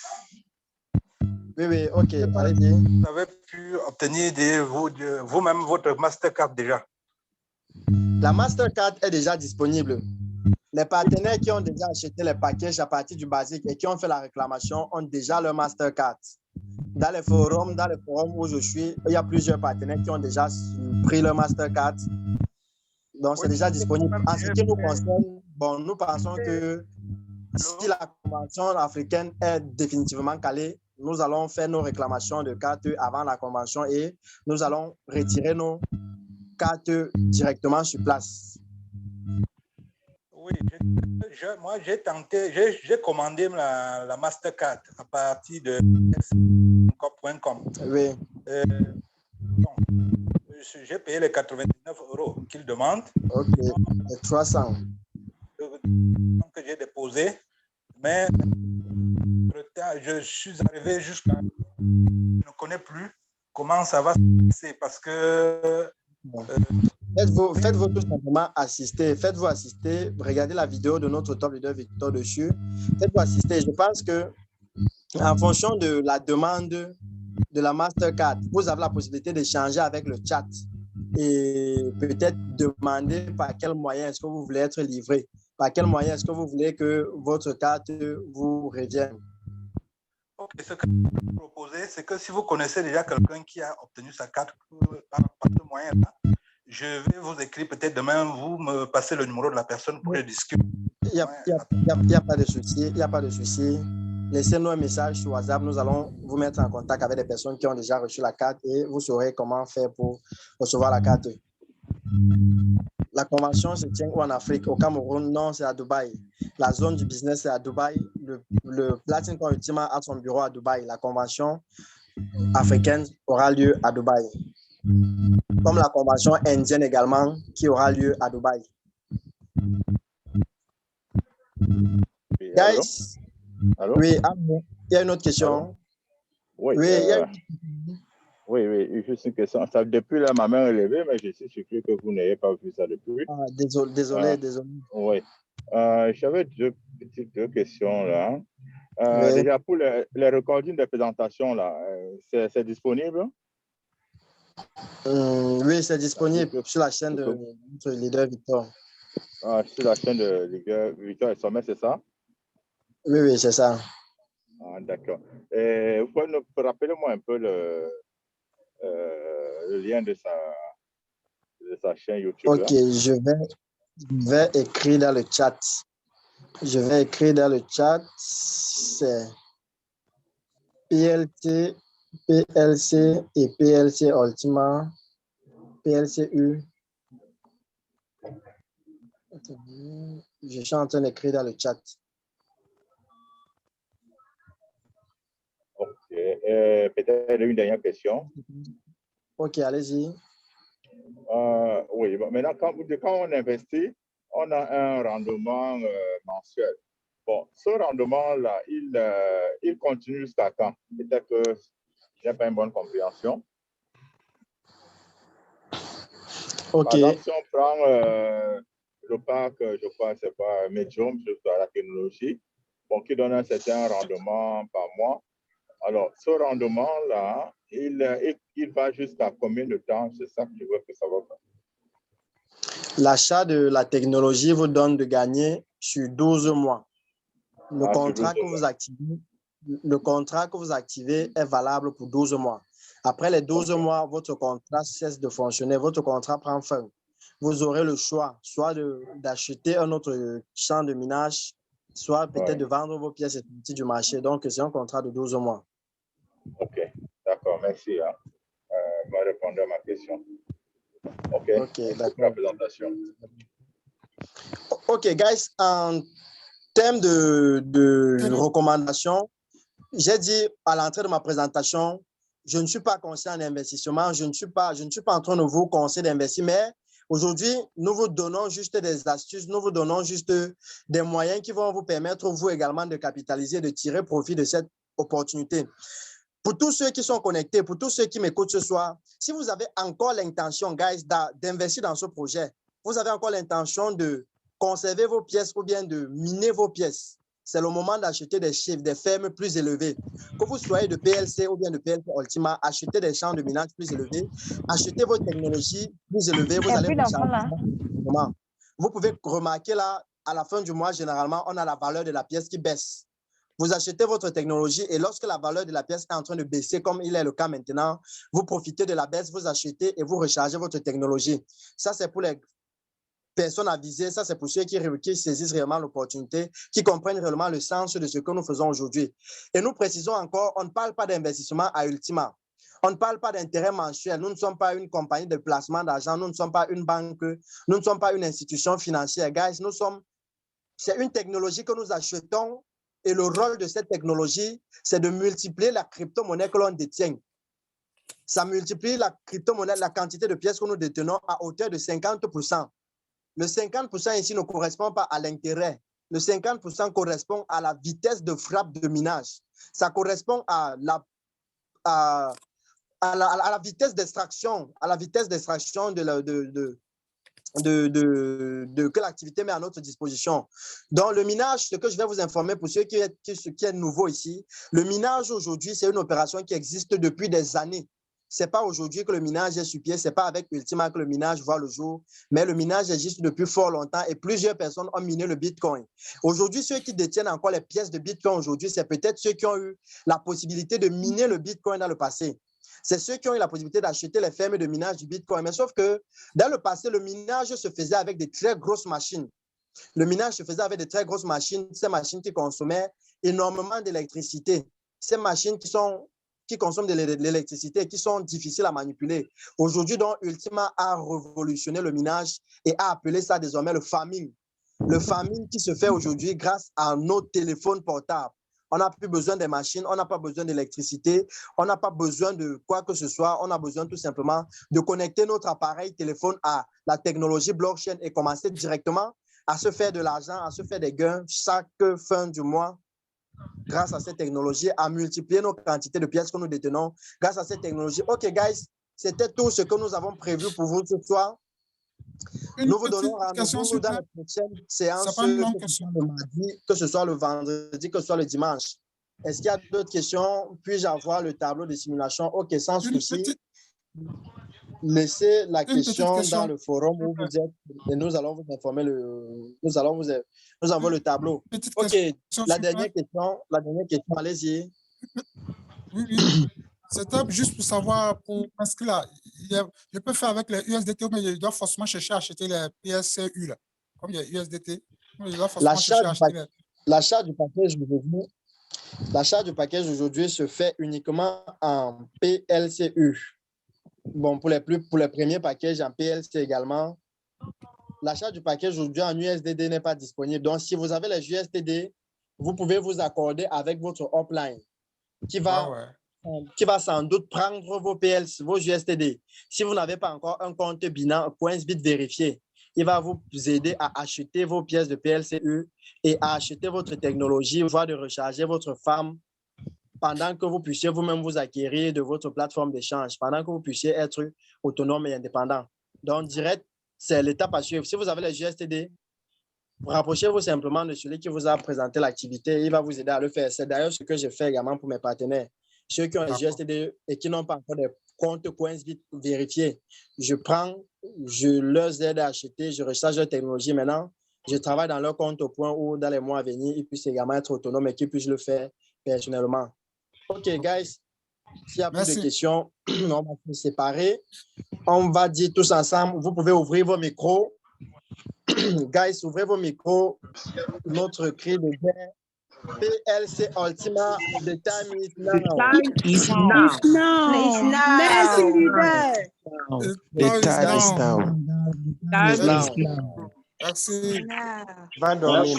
Oui, oui, OK, allez-y. Vous avez pu obtenir vous-même votre Mastercard déjà? La Mastercard est déjà disponible. Les partenaires qui ont déjà acheté les packages à partir du basique et qui ont fait la réclamation ont déjà leur Mastercard. Dans les forums où je suis, il y a plusieurs partenaires qui ont déjà pris leur Mastercard. Donc, c'est déjà disponible. En ce qui nous concerne, bon, nous pensons que si la convention africaine est définitivement calée, nous allons faire nos réclamations de cartes avant la convention et nous allons retirer nos cartes directement sur place. Oui, moi j'ai tenté, j'ai commandé la Mastercard à partir de .com. Oui. J'ai payé les 99 € qu'il demande. OK, et 300. Que j'ai déposé, mais je suis arrivé jusqu'à... Je ne connais plus comment ça va se passer parce que... Faites-vous tout simplement assister. Faites-vous assister. Regardez la vidéo de notre top leader Victor dessus. Faites-vous assister. Je pense que en fonction de la demande de la Mastercard, vous avez la possibilité d'échanger avec le chat et peut-être demander par quel moyen est-ce que vous voulez être livré, par quel moyen est-ce que vous voulez que votre carte vous revienne. Ok, ce que je peux proposer, c'est que si vous connaissez déjà quelqu'un qui a obtenu sa carte par ce moyen-là, je vais vous écrire peut-être demain, vous me passez le numéro de la personne pour que je discute. Il n'y a pas de souci, il n'y a pas de souci. Laissez-nous un message sur WhatsApp, nous allons vous mettre en contact avec des personnes qui ont déjà reçu la carte et vous saurez comment faire pour recevoir la carte. La convention se tient où en Afrique? Au Cameroun? Non, c'est à Dubaï. La zone du business, c'est à Dubaï. Le Platinum Ultima a son bureau à Dubaï. La convention africaine aura lieu à Dubaï. Comme la convention indienne également, qui aura lieu à Dubaï. Oui, Guys, allô? Oui, il y a une autre question. Allô? Oui, Oui, oui, juste une question. Ça, depuis là, ma main est levée, mais je suis surpris que vous n'ayez pas vu ça depuis. Ah, désolé. Oui. J'avais deux questions là. Oui. Déjà, pour les recordings des présentations, là, c'est disponible? Oui, c'est disponible sur la chaîne de notre leader Victor. Sur la chaîne de leader Victor et Sommet, c'est ça? Oui, c'est ça. Ah, d'accord. Vous pouvez nous rappeler-moi un peu le lien de sa chaîne YouTube. Ok, là. je vais écrire dans le chat. C'est PLC et PLC Ultima, PLCU. Je suis en train d'écrire dans le chat. Ok. Peut-être une dernière question. Ok, allez-y. Oui, bon, maintenant, quand on investit, on a un rendement mensuel. Bon, ce rendement-là, il continue jusqu'à quand? Peut-être que je n'ai pas une bonne compréhension. Ok. Par exemple, si on prend le parc, je crois, c'est pas Medium, je crois, la technologie, bon, qui donne un certain rendement par mois. Alors, ce rendement-là, il va jusqu'à combien de temps? C'est ça que je veux savoir. L'achat de la technologie vous donne de gagner sur 12 mois. Le contrat que vous activez est valable pour 12 mois. Après les 12 mois, votre contrat cesse de fonctionner, votre contrat prend fin. Vous aurez le choix, soit d'acheter un autre champ de minage, soit peut-être de vendre vos pièces du marché. Donc, c'est un contrat de 12 mois. Ok, d'accord, merci. Vous m'avez répondu à ma question. Ok, d'accord. La présentation. Ok, guys, en termes de recommandations, j'ai dit à l'entrée de ma présentation, je ne suis pas conseiller en investissement, je ne suis pas en train de vous conseiller d'investir, mais Aujourd'hui, nous vous donnons juste des astuces, nous vous donnons juste des moyens qui vont vous permettre, vous également, de capitaliser, de tirer profit de cette opportunité. Pour tous ceux qui sont connectés, pour tous ceux qui m'écoutent ce soir, si vous avez encore l'intention, guys, d'investir dans ce projet, vous avez encore l'intention de conserver vos pièces ou bien de miner vos pièces, c'est le moment d'acheter des chiffres, des fermes plus élevées. Que vous soyez de PLC ou bien de PLC Ultima, achetez des champs de minage plus élevés, achetez vos technologies plus élevées, vous allez vous Vous pouvez remarquer là, à la fin du mois, généralement, on a la valeur de la pièce qui baisse. Vous achetez votre technologie et lorsque la valeur de la pièce est en train de baisser, comme il est le cas maintenant, vous profitez de la baisse, vous achetez et vous rechargez votre technologie. Ça, c'est pour les personnes avisées, ça, c'est pour ceux qui saisissent réellement l'opportunité, qui comprennent réellement le sens de ce que nous faisons aujourd'hui. Et nous précisons encore, on ne parle pas d'investissement à Ultima. On ne parle pas d'intérêt mensuel. Nous ne sommes pas une compagnie de placement d'argent. Nous ne sommes pas une banque. Nous ne sommes pas une institution financière. Guys, c'est une technologie que nous achetons et le rôle de cette technologie, c'est de multiplier la crypto-monnaie que l'on détient. Ça multiplie la crypto-monnaie, la quantité de pièces que nous détenons à hauteur de 50%. Le 50% ici ne correspond pas à l'intérêt. Le 50% correspond à la vitesse de frappe de minage. Ça correspond à la vitesse d'extraction, que l'activité met à notre disposition. Dans le minage, ce que je vais vous informer pour ceux qui est nouveau ici, le minage aujourd'hui, c'est une opération qui existe depuis des années. Ce n'est pas aujourd'hui que le minage est sur pied, ce n'est pas avec Ultima que le minage voit le jour, mais le minage existe depuis fort longtemps et plusieurs personnes ont miné le Bitcoin. Aujourd'hui, ceux qui détiennent encore les pièces de Bitcoin aujourd'hui, c'est peut-être ceux qui ont eu la possibilité de miner le Bitcoin dans le passé. C'est ceux qui ont eu la possibilité d'acheter les fermes de minage du Bitcoin. Mais sauf que dans le passé, le minage se faisait avec des très grosses machines. Le minage se faisait avec des très grosses machines, ces machines qui consommaient énormément d'électricité. Ces machines qui consomment de l'électricité et qui sont difficiles à manipuler. Aujourd'hui, donc, Ultima a révolutionné le minage et a appelé ça désormais le farming. Le farming qui se fait aujourd'hui grâce à nos téléphones portables. On n'a plus besoin des machines, on n'a pas besoin d'électricité, on n'a pas besoin de quoi que ce soit. On a besoin tout simplement de connecter notre appareil téléphone à la technologie blockchain et commencer directement à se faire de l'argent, à se faire des gains chaque fin du mois. Grâce à cette technologie, à multiplier nos quantités de pièces que nous détenons grâce à cette technologie. OK, guys, c'était tout ce que nous avons prévu pour vous ce soir. Nous vous donnons rendez-vous dans la prochaine séance, le mardi, que ce soit le vendredi, que ce soit le dimanche. Est-ce qu'il y a d'autres questions? Puis-je avoir le tableau de simulation? OK, sans souci. Laissez la question dans le forum où vous êtes et nous allons vous informer, nous envoyer le tableau. OK, la dernière question, allez-y. Oui. C'était juste pour savoir, parce que là, je peux faire avec les USDT, mais je dois forcément chercher à acheter les PSCU, là. Comme il y a USDT, je dois forcément chercher à acheter l'achat du package aujourd'hui se fait uniquement en PLCU. Bon, pour les premiers packages en PLC également, l'achat du package aujourd'hui en USDD n'est pas disponible. Donc, si vous avez les USDD, vous pouvez vous accorder avec votre upline qui va sans doute prendre vos PLC, vos USDD. Si vous n'avez pas encore un compte Binance Coinsbit vérifié, il va vous aider à acheter vos pièces de PLCU et à acheter votre technologie, voire de recharger votre farm pendant que vous puissiez vous-même vous acquérir de votre plateforme d'échange, pendant que vous puissiez être autonome et indépendant. Donc, direct, c'est l'étape à suivre. Si vous avez les USDD, rapprochez-vous simplement de celui qui vous a présenté l'activité. Il va vous aider à le faire. C'est d'ailleurs ce que je fais également pour mes partenaires. Ceux qui ont les USDD et qui n'ont pas encore de compte Coinsbit vérifiés, je leur aide à acheter, je recharge leur technologie maintenant. Je travaille dans leur compte au point où, dans les mois à venir, ils puissent également être autonomes et qu'ils puissent le faire personnellement. OK, guys, s'il y a plus de questions, on va se séparer. On va dire tous ensemble, vous pouvez ouvrir vos micros. Guys, ouvrez vos micros. Notre cri de guerre. PLC Ultima, the time is now. The time is now. It's now. Merci, leader. The time is now. Merci. Va dormir.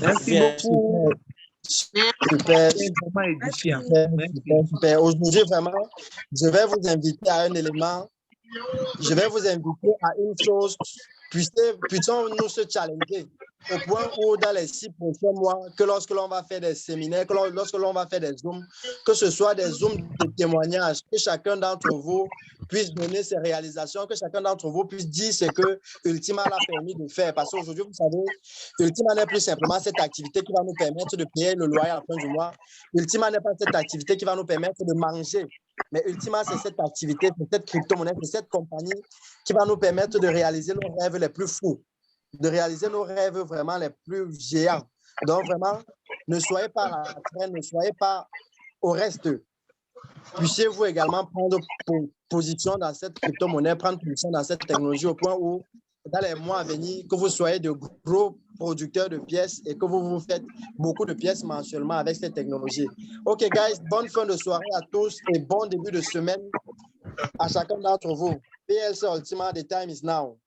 Merci beaucoup. Super, super. Aujourd'hui, vraiment, je vais vous inviter à un élément. Je vais vous inviter à une chose. Puissions-nous se challenger au point où dans les 6 prochains mois, que lorsque l'on va faire des séminaires, lorsque l'on va faire des zooms, que ce soit des zooms de témoignages, que chacun d'entre vous puisse donner ses réalisations, que chacun d'entre vous puisse dire ce que Ultima l'a permis de faire. Parce qu'aujourd'hui, vous savez, Ultima n'est plus simplement cette activité qui va nous permettre de payer le loyer à la fin du mois. Ultima n'est pas cette activité qui va nous permettre de manger. Mais Ultima, c'est cette activité, c'est cette crypto-monnaie, c'est cette compagnie qui va nous permettre de réaliser nos rêves les plus fous, de réaliser nos rêves vraiment les plus géants. Donc vraiment, ne soyez pas à la traîne, ne soyez pas au reste. Puissiez-vous également prendre position dans cette crypto-monnaie, prendre position dans cette technologie au point où, dans les mois à venir, que vous soyez de gros producteurs de pièces et que vous faites beaucoup de pièces mensuellement avec cette technologie. OK, guys, bonne fin de soirée à tous et bon début de semaine à chacun d'entre vous. PLC Ultima, the time is now.